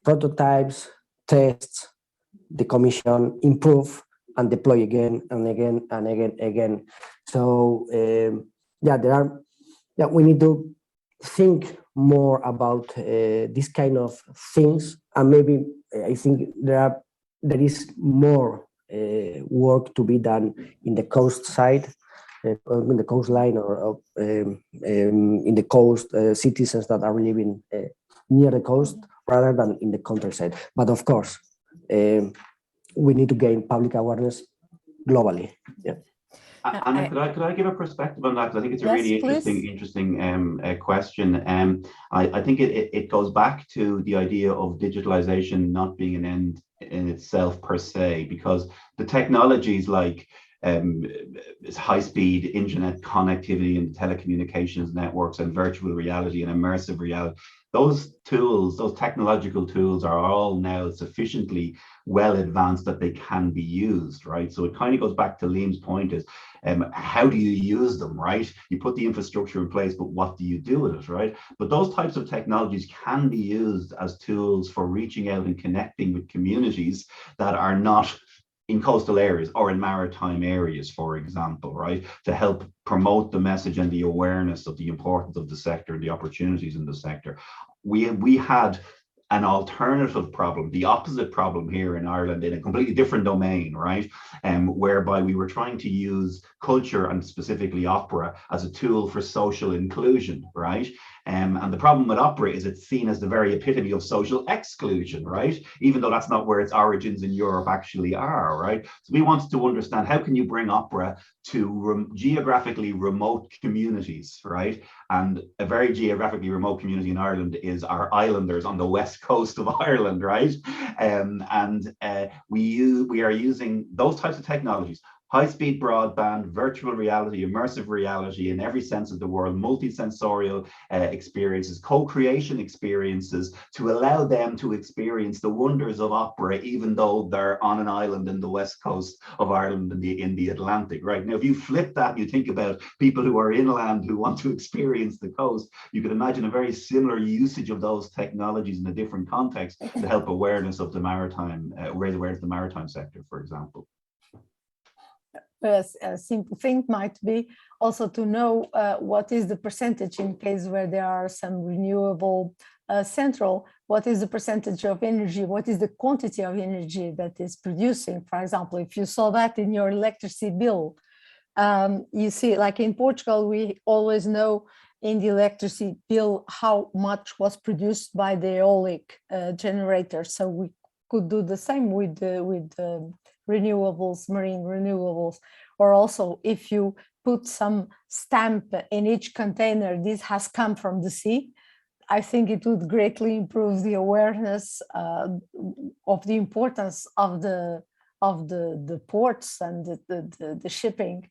prototypes, tests, decommission, improve, and deploy again and again and again. So we need to think more about this kind of things, and maybe I think there is more work to be done in the coast side, in the coastline, or in the coast citizens that are living near the coast rather than in the countryside. But of course, we need to gain public awareness globally. Yeah. Anna, could I give a perspective on that? Because I think it's a really interesting question. I think it goes back to the idea of digitalization not being an end in itself per se, because the technologies like high-speed internet connectivity and telecommunications networks and virtual reality and immersive reality. Those tools, those technological tools are all now sufficiently well advanced that they can be used, right? So it kind of goes back to Liam's point is, how do you use them, right? You put the infrastructure in place, but what do you do with it, right? But those types of technologies can be used as tools for reaching out and connecting with communities that are not in coastal areas or in maritime areas, for example, right? To help promote the message and the awareness of the importance of the sector and the opportunities in the sector. We had an alternative problem, the opposite problem here in Ireland in a completely different domain, right? Whereby we were trying to use culture and specifically opera as a tool for social inclusion, right? And the problem with opera is it's seen as the very epitome of social exclusion, right? Even though that's not where its origins in Europe actually are, right? So we wanted to understand, how can you bring opera to geographically remote communities, right? And a very geographically remote community in Ireland is our islanders on the west coast of Ireland, right? We are using those types of technologies, high-speed broadband, virtual reality, immersive reality in every sense of the word, multi-sensorial experiences, co-creation experiences, to allow them to experience the wonders of opera, even though they're on an island in the west coast of Ireland in the Atlantic, right? Now, if you flip that and you think about people who are inland who want to experience the coast, you could imagine a very similar usage of those technologies in a different context to help awareness of the maritime, raise awareness of the maritime sector, for example. A simple thing might be also to know what is the percentage in case where there are some renewable central, what is the percentage of energy, what is the quantity of energy that is producing. For example, if you saw that in your electricity bill, you see, like in Portugal, we always know in the electricity bill how much was produced by the eolic generator. So we could do the same with renewables, marine renewables, or also if you put some stamp in each container, this has come from the sea, I think it would greatly improve the awareness of the importance of the ports and the shipping.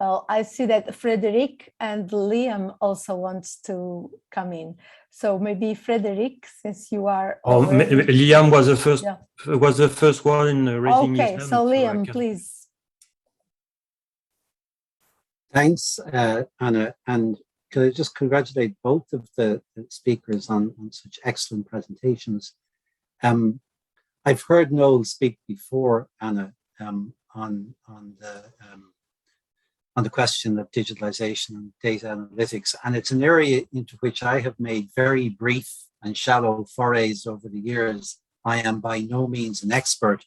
I see that Frederic and Liam also wants to come in. So maybe Frederic, since you are already... Liam was the first. Yeah. Was the first one in raising his hand. Okay, so Liam, please. Thanks, Anna, and can I just congratulate both of the speakers on such excellent presentations. I've heard Noel speak before, Anna, on the question of digitalization and data analytics, and it's an area into which I have made very brief and shallow forays over the years. I am by no means an expert,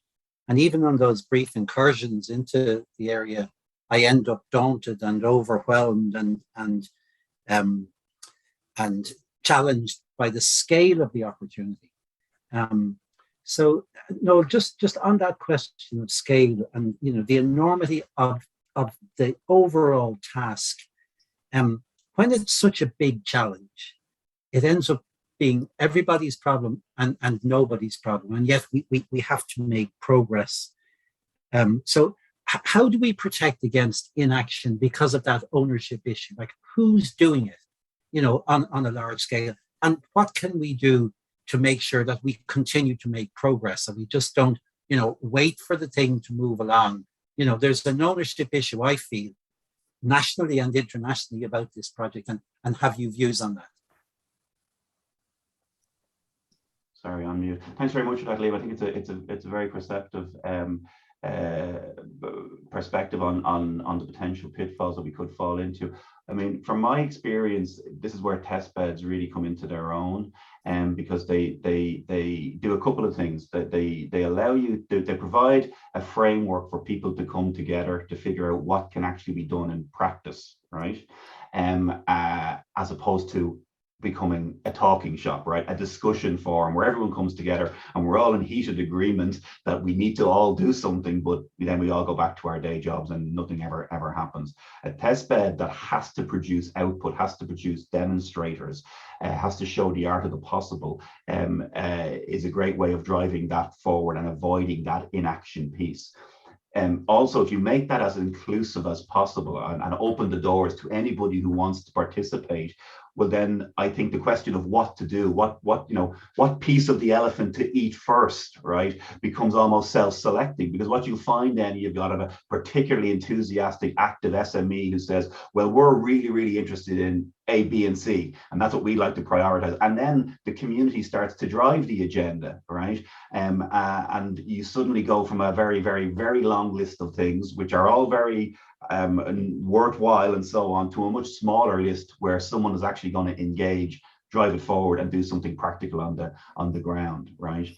and even on those brief incursions into the area, I end up daunted and overwhelmed and challenged by the scale of the opportunity. So, no, just on that question of scale and the enormity of the overall task, when it's such a big challenge, it ends up being everybody's problem and nobody's problem, and yet we have to make progress. So how do we protect against inaction because of that ownership issue? Like, who's doing it, on a large scale, and what can we do to make sure that we continue to make progress, and we just don't, wait for the thing to move along. There's an ownership issue, I feel, nationally and internationally about this project, and have you views on that? Sorry, on mute. Thanks very much for that, Liam. I think it's a very perceptive perspective on the potential pitfalls that we could fall into. I mean, from my experience, this is where test beds really come into their own, because they do a couple of things. That they allow you, they provide a framework for people to come together to figure out what can actually be done in practice, right? As opposed to becoming a talking shop, right? A discussion forum where everyone comes together and we're all in heated agreement that we need to all do something, but then we all go back to our day jobs and nothing ever happens. A test bed that has to produce output, has to produce demonstrators, has to show the art of the possible, is a great way of driving that forward and avoiding that inaction piece. Also, if you make that as inclusive as possible and open the doors to anybody who wants to participate, well, then I think the question of what to do, what piece of the elephant to eat first, right, becomes almost self-selecting, because what you find then, you've got a particularly enthusiastic, active SME who says, well, we're really, really interested in A, B, and C, and that's what we like to prioritize. And then the community starts to drive the agenda, right? And you suddenly go from a very, very, very long list of things, which are all very worthwhile and so on, to a much smaller list where someone is actually going to engage, drive it forward, and do something practical on the ground, right?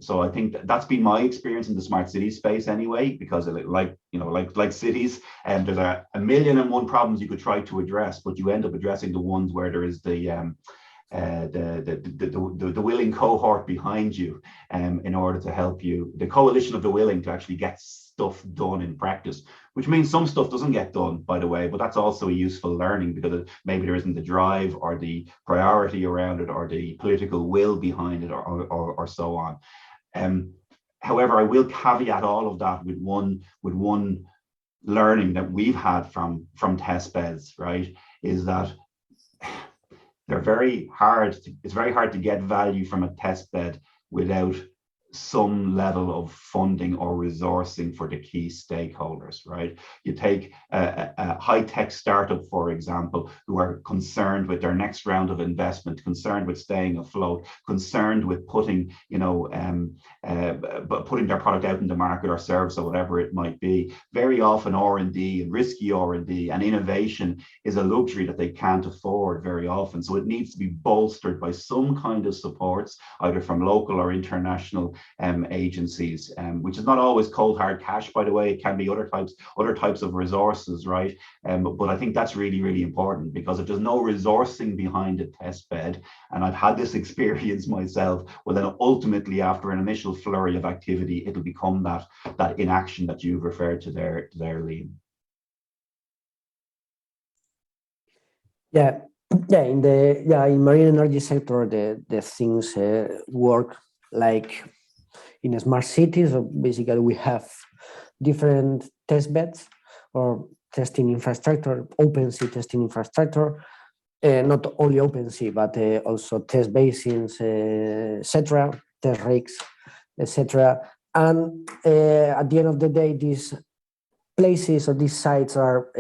So I think that's been my experience in the smart city space anyway, because like cities, and there's a million and one problems you could try to address, but you end up addressing the ones where there is the willing cohort behind you, in order to help you, the coalition of the willing to actually get stuff done in practice, which means some stuff doesn't get done, by the way, but that's also a useful learning, because maybe there isn't the drive or the priority around it or the political will behind it, or so on. However, I will caveat all of that with one learning that we've had from test beds, right, is that it's very hard to get value from a test bed without some level of funding or resourcing for the key stakeholders, right? You take a high-tech startup, for example, who are concerned with their next round of investment, concerned with staying afloat, concerned with putting their product out in the market or service or whatever it might be. Very often R&D and risky R&D and innovation is a luxury that they can't afford very often. So it needs to be bolstered by some kind of supports, either from local or international agencies, which is not always cold hard cash, by the way. It can be other types of resources, right? But I think that's really, really important, because if there's no resourcing behind a test bed, and I've had this experience myself, well, then ultimately after an initial flurry of activity, it'll become that inaction that you've referred to there, Liam. In marine energy sector, the things work like in smart cities. So basically, we have different test beds or testing infrastructure, OpenSea testing infrastructure, not only OpenSea, but also test basins, etc., test rigs, etc. And at the end of the day, these places or these sites are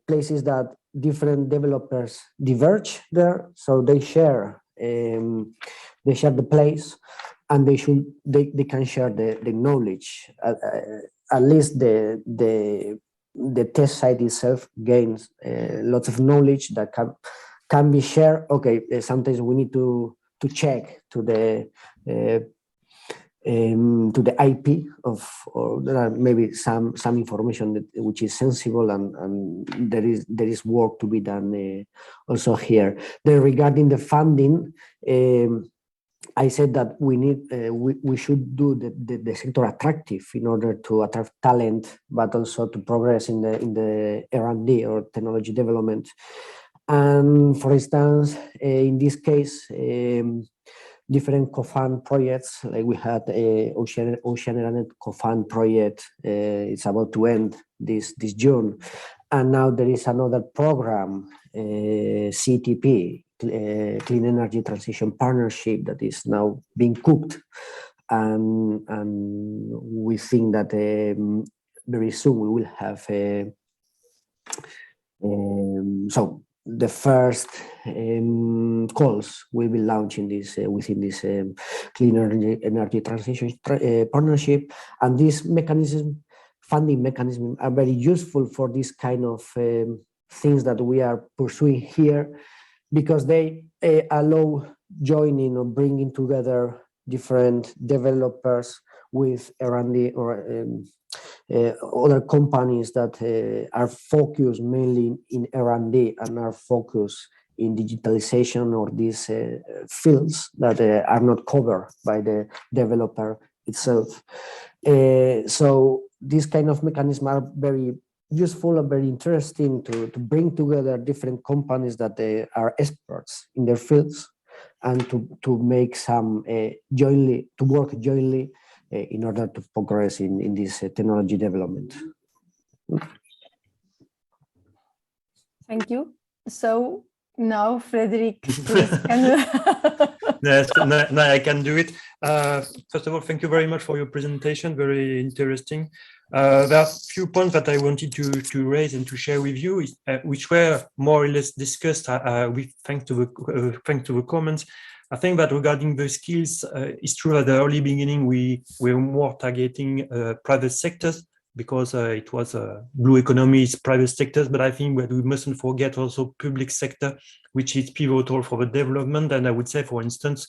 places that different developers diverge there, so they share the place, and they can share the knowledge. At least the test site itself gains lots of knowledge that can be shared. Okay, sometimes we need to check to the IP or there are maybe some information which is sensible, and there is work to be done also here. Then regarding the funding, I said that we should do the sector attractive in order to attract talent, but also to progress in the R&D or technology development. And for instance, in this case, different co-fund projects, like we had a Ocean co-fund project. It's about to end this June, and now there is another program, CTP, Clean Energy Transition Partnership, that is now being cooked, and we think that very soon we will have so the first calls will be launching this within this Clean Energy Transition Partnership, and this funding mechanism are very useful for this kind of things that we are pursuing here, because they allow joining or bringing together different developers with R&D or other companies that are focused mainly in R&D and are focused in digitalization or these fields that are not covered by the developer itself. So these kind of mechanisms are very useful and very interesting to bring together different companies that are experts in their fields, and to make some to work jointly in order to progress in this technology development. Thank you. So now, Frederick, please can you? Yes, no, I can do it. First of all, thank you very much for your presentation. Very interesting. There are a few points that I wanted to raise and to share with you, which were more or less discussed thanks to the comments. I think that regarding the skills, it's true at the early beginning we were more targeting private sectors, because it was blue economy is private sectors, but I think that we mustn't forget also public sector, which is pivotal for the development. And I would say, for instance,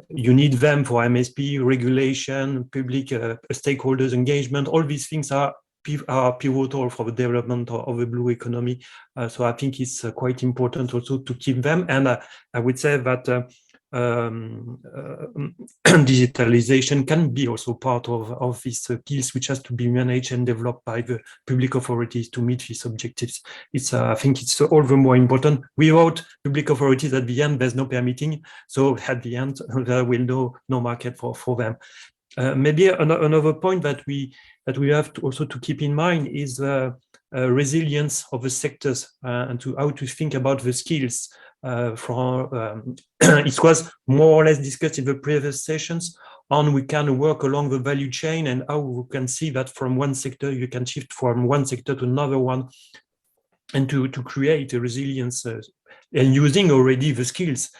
you need them for MSP regulation, public stakeholders engagement. All these things are pivotal for the development of the blue economy. So I think it's quite important also to keep them. And I would say that digitalization can be also part of these skills, which has to be managed and developed by the public authorities to meet these objectives. It's I think it's all the more important. Without public authorities, at the end, there's no permitting. So at the end, there will no market for them. Maybe another point that we have to also to keep in mind is resilience of the sectors and to how to think about the skills. It was more or less discussed in the previous sessions on we can work along the value chain and how we can see that from one sector you can shift from one sector to another one, and to create a resilience and using already the skills.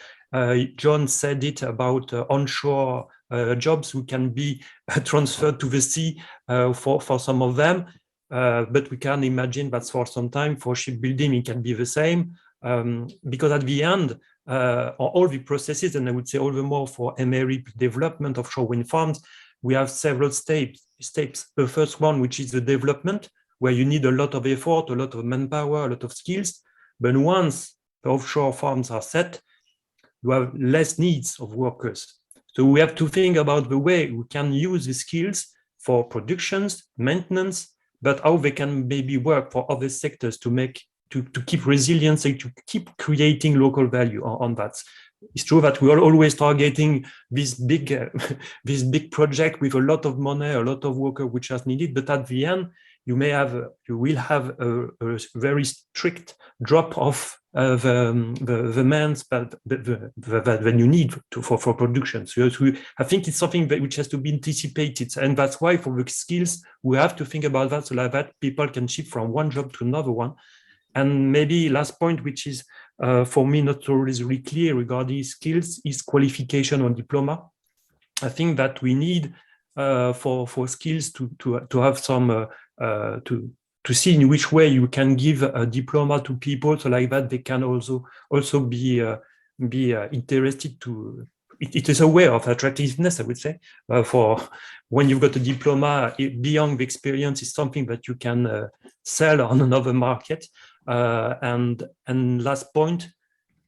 John said it about onshore jobs who can be transferred to the sea for some of them, but we can imagine that for some time for shipbuilding it can be the same, because at the end all the processes, and I would say all the more for MRE development of offshore wind farms, we have several steps. The first one, which is the development, where you need a lot of effort, a lot of manpower, a lot of skills. But once the offshore farms are set, you have less needs of workers. So we have to think about the way we can use the skills for productions, maintenance, but how they can maybe work for other sectors to keep resilience and to keep creating local value on that. It's true that we are always targeting this big project with a lot of money, a lot of workers which are needed, but at the end, you will have a very strict drop off of the man's that you need for production. So I think it's something which has to be anticipated, and that's why for the skills we have to think about that, so that people can shift from one job to another one. And maybe last point, which is for me not always really clear regarding skills, is qualification or diploma. I think that we need for skills to have some to see in which way you can give a diploma to people, so like that they can also be interested to. It is a way of attractiveness, I would say, for when you've got a diploma beyond the experience is something that you can sell on another market. And last point,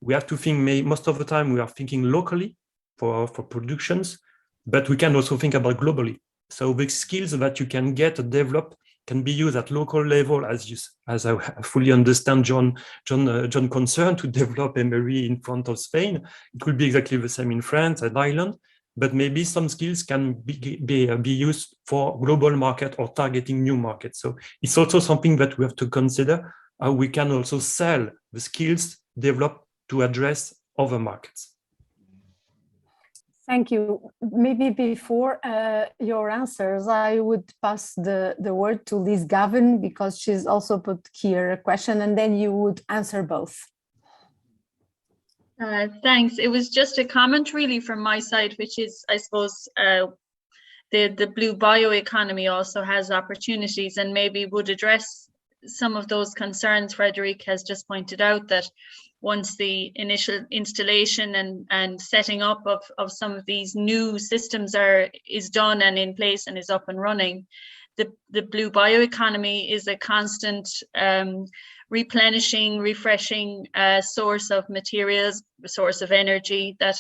we have to think, most of the time we are thinking locally for productions, but we can also think about globally. So the skills that you can get or develop can be used at local level, as I fully understand John concerned, to develop MRE in front of Spain. It will be exactly the same in France and Ireland, but maybe some skills can be used for global market or targeting new markets. So it's also something that we have to consider, how we can also sell the skills developed to address other markets. Thank you. Maybe before your answers, I would pass the word to Liz Gavin, because she's also put here a question, and then you would answer both. Thanks. It was just a comment really from my side, which is, I suppose, the blue bioeconomy also has opportunities and maybe would address some of those concerns Frederick has just pointed out, that once the initial installation and setting up of some of these new systems is done and in place and is up and running, the blue bioeconomy is a constant replenishing, refreshing source of materials, source of energy that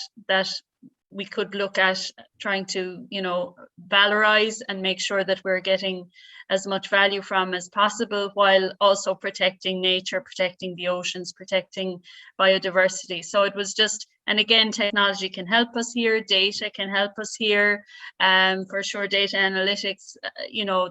we could look at trying to, valorize and make sure that we're getting as much value from as possible, while also protecting nature, protecting the oceans, protecting biodiversity. So it was just, and again, technology can help us here, data can help us here. For sure, data analytics,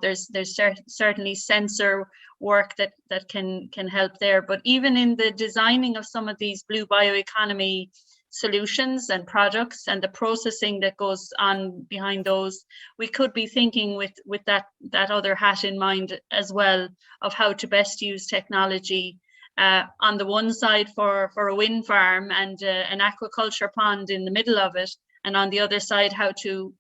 there's certainly sensor work that can help there. But even in the designing of some of these blue bioeconomy solutions and products and the processing that goes on behind those, we could be thinking with that other hat in mind as well, of how to best use technology on the one side for a wind farm and an aquaculture pond in the middle of it, and on the other side how to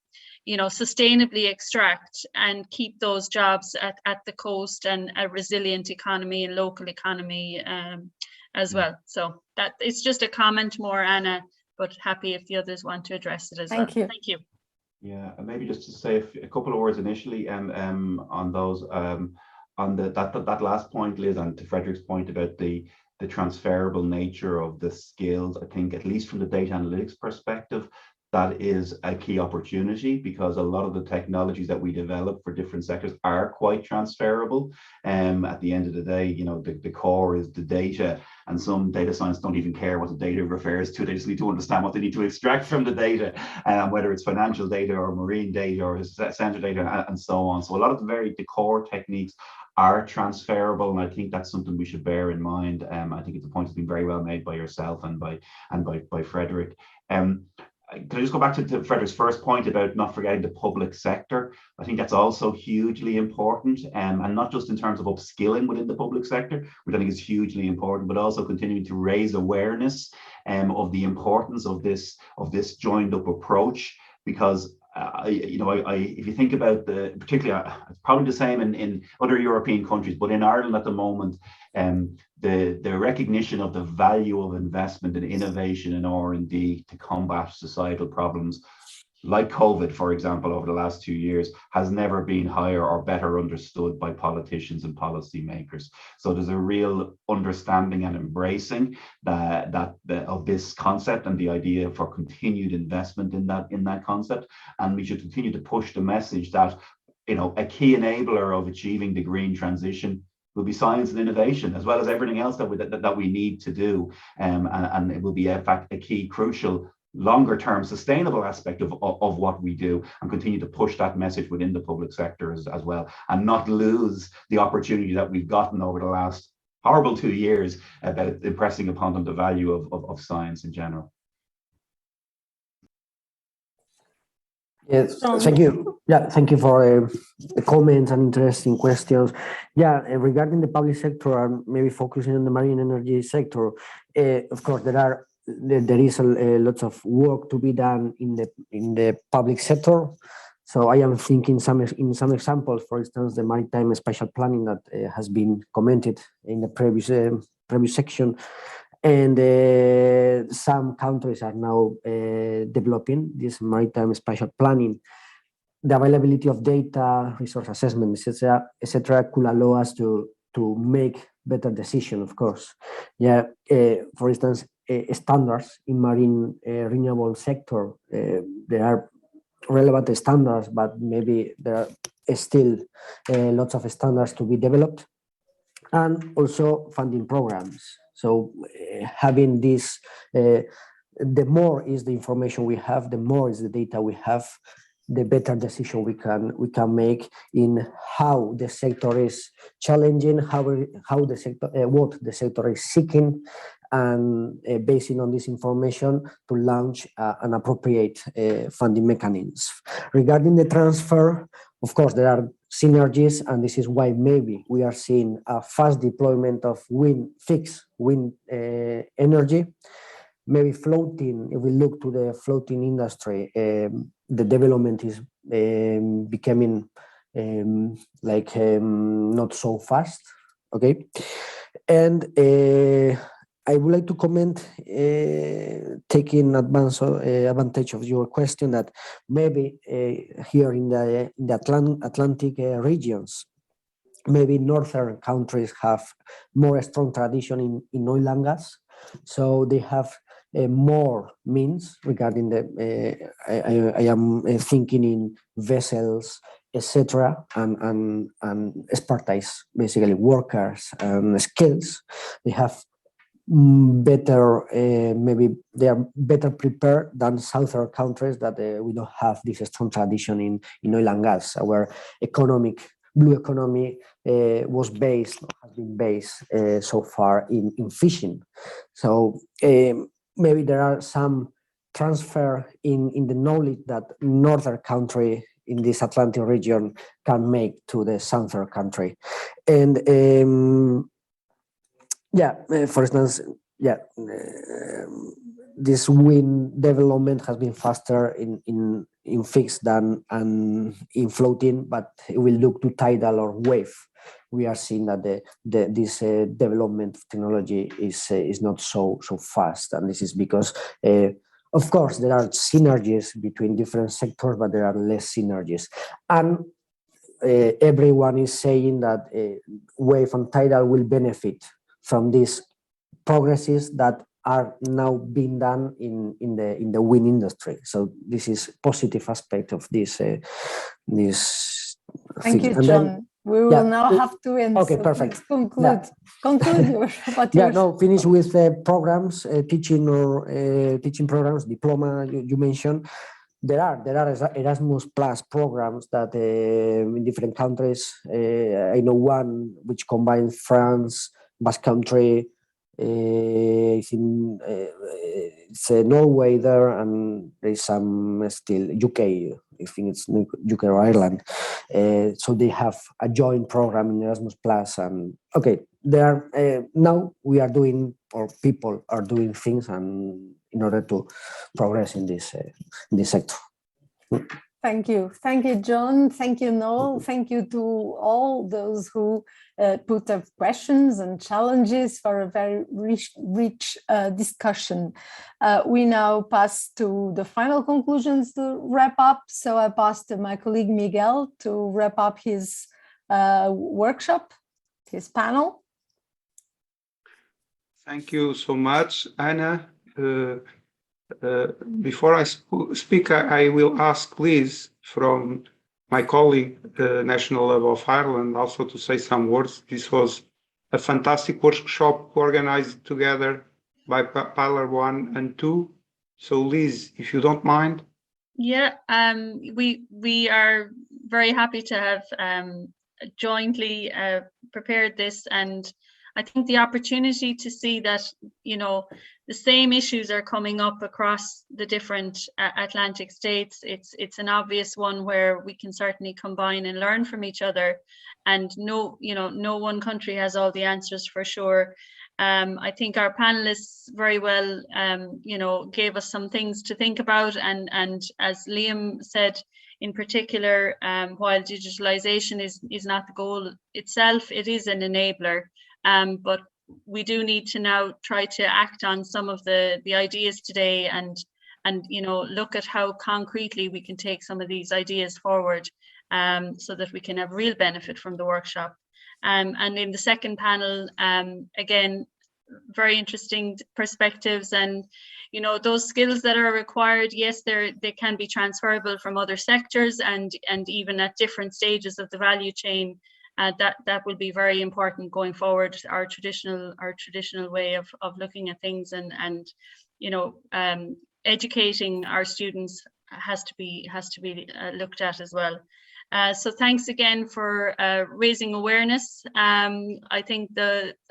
sustainably extract and keep those jobs at the coast, and a resilient economy and local economy as well. So that it's just a comment more, Anna, but happy if the others want to address it as well. Thank you. Yeah, and maybe just to say a couple of words initially on those on that last point, Liz, and to Frederick's point about the transferable nature of the skills. I think, at least from the data analytics perspective, that is a key opportunity, because a lot of the technologies that we develop for different sectors are quite transferable. At the end of the day, the core is the data, and some data science don't even care what the data refers to. They just need to understand what they need to extract from the data, whether it's financial data or marine data or sensor data and so on. So a lot of the core techniques are transferable, and I think that's something we should bear in mind. I think it's a point that's been very well made by yourself and by Frederick. Can I just go back to Frederick's first point about not forgetting the public sector? I think that's also hugely important, and not just in terms of upskilling within the public sector, which I think is hugely important, but also continuing to raise awareness of the importance of this joined up approach. Because if you think about particularly, it's probably the same in other European countries, but in Ireland at the moment, the recognition of the value of investment in innovation and R&D to combat societal problems like COVID, for example, over the last 2 years, has never been higher or better understood by politicians and policymakers. So there's a real understanding and embracing of this concept and the idea for continued investment in that concept. And we should continue to push the message that a key enabler of achieving the green transition will be science and innovation, as well as everything else that we need to do, and it will be in fact a key, crucial, longer-term sustainable aspect of what we do, and continue to push that message within the public sector as well, and not lose the opportunity that we've gotten over the last horrible 2 years about impressing upon them the value of science in general. Yes, thank you. Yeah, thank you for the comments and interesting questions. Yeah, regarding the public sector, and maybe focusing on the marine energy sector, of course there is a lot of work to be done in the public sector. So I am thinking in some examples, for instance, the maritime spatial planning that has been commented in the previous section. And some countries are now developing this maritime spatial planning. The availability of data, resource assessment, etc., could allow us to make better decisions, of course. Yeah, for instance, standards in marine renewable sector, there are relevant standards, but maybe there are still lots of standards to be developed, and also funding programs. So having this, the more is the information we have, the more is the data we have, the better decision we can make in how the sector is challenging, how the sector, what the sector is seeking, and basing on this information to launch an appropriate funding mechanisms. Regarding the transfer, of course, there are synergies, and this is why maybe we are seeing a fast deployment of fixed wind energy. Maybe floating, if we look to the floating industry, the development is becoming not so fast, okay? And I would like to comment, taking advantage of your question, that maybe here in the Atlantic regions, maybe northern countries have more strong tradition in oil and gas, so they have more means regarding the. I am thinking in vessels, etc., and expertise, basically workers and skills. They have better, maybe they are better prepared than southern countries that we don't have this strong tradition in oil and gas. Our blue economy has been based so far in fishing. So maybe there are some transfer in the knowledge that northern country in this Atlantic region can make to the southern country. And for instance, this wind development has been faster in fixed than in floating, but it will look to tidal or wave. We are seeing that this development of technology is not so fast, and this is because, of course, there are synergies between different sectors, but there are less synergies. And everyone is saying that wave and tidal will benefit from these progresses that are now being done in the wind industry. So this is positive aspect of this. Thank you, John. We will now have to end. Okay, so perfect. Conclude. Conclude finish with programs, teaching programs, diploma you mentioned. There are Erasmus Plus programs that in different countries. I know one which combines France, Basque Country, I think it's Norway there, and there's some still UK. I think it's UK or Ireland. So they have a joint program in Erasmus Plus, and okay, there now we are doing, or people are doing things, and in order to progress in this sector. Thank you, John. Thank you, Noel. Thank you to all those who put up questions and challenges for a very rich discussion. We now pass to the final conclusions to wrap up. So I pass to my colleague Miguel to wrap up his workshop, his panel. Thank you so much, Anna. Before I speak, I will ask Liz from my colleague, National Level of Ireland, also to say some words. This was a fantastic workshop organized together by Pillar 1 and 2. So Liz, if you don't mind. Yeah, we are very happy to have jointly prepared this, and I think the opportunity to see that, the same issues are coming up across the different Atlantic states. It's an obvious one where we can certainly combine and learn from each other, and no one country has all the answers for sure. I think our panelists very well, gave us some things to think about, and as Liam said, in particular, while digitalization is not the goal itself, it is an enabler. But we do need to now try to act on some of the ideas today, and look at how concretely we can take some of these ideas forward, so that we can have real benefit from the workshop. And in the second panel, again, very interesting perspectives, and those skills that are required, yes, they can be transferable from other sectors, and even at different stages of the value chain. That will be very important going forward. Our traditional way of looking at things, and educating our students has to be looked at as well. So thanks again for raising awareness. I think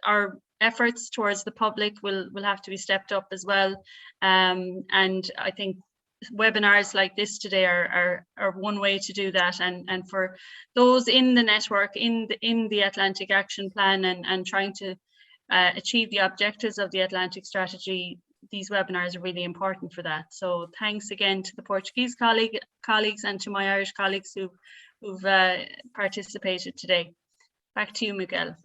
our efforts towards the public will have to be stepped up as well, and I think webinars like this today are one way to do that, and for those in the network, in the Atlantic Action Plan, and trying to achieve the objectives of the Atlantic Strategy, these webinars are really important for that. So thanks again to the Portuguese colleagues and to my Irish colleagues who've participated today. Back to you, Miguel.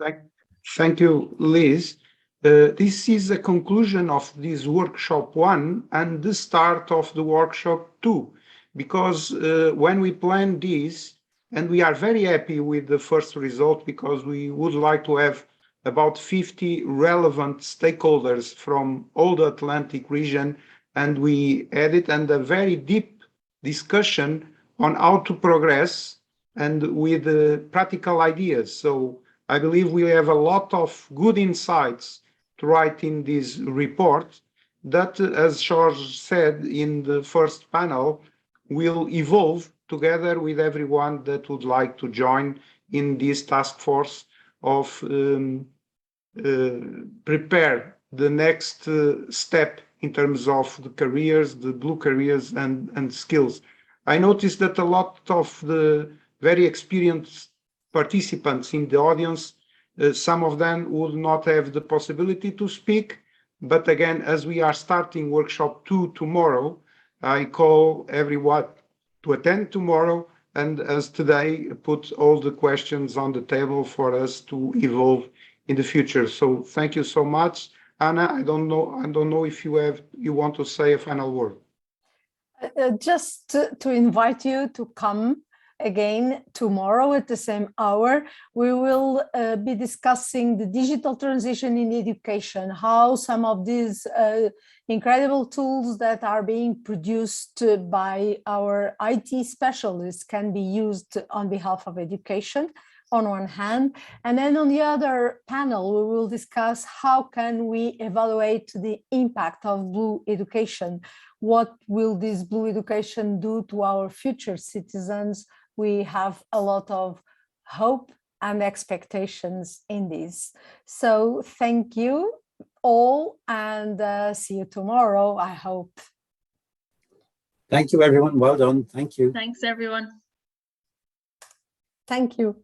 Thank you, Liz. This is a conclusion of this workshop 1 and the start of the workshop 2, because when we planned this, and we are very happy with the first result, because we would like to have about 50 relevant stakeholders from all the Atlantic region, and we had it and a very deep discussion on how to progress and with practical ideas. So I believe we have a lot of good insights to write in this report that, as George said in the first panel, will evolve together with everyone that would like to join in this task force of prepare the next step in terms of the careers, the blue careers and skills. I noticed that a lot of the very experienced participants in the audience, some of them would not have the possibility to speak. But again, as we are starting workshop 2 tomorrow, I call everyone to attend tomorrow, and as today, put all the questions on the table for us to evolve in the future. So thank you so much. Anna, I don't know if you want to say a final word. Just to invite you to come again tomorrow at the same hour. We will be discussing the digital transition in education, how some of these incredible tools that are being produced by our IT specialists can be used on behalf of education on one hand, and then on the other panel we will discuss how can we evaluate the impact of blue education. What will this blue education do to our future citizens? We have a lot of hope and expectations in this. So thank you all, and see you tomorrow, I hope. Thank you, everyone. Well done. Thank you. Thanks, everyone. Thank you.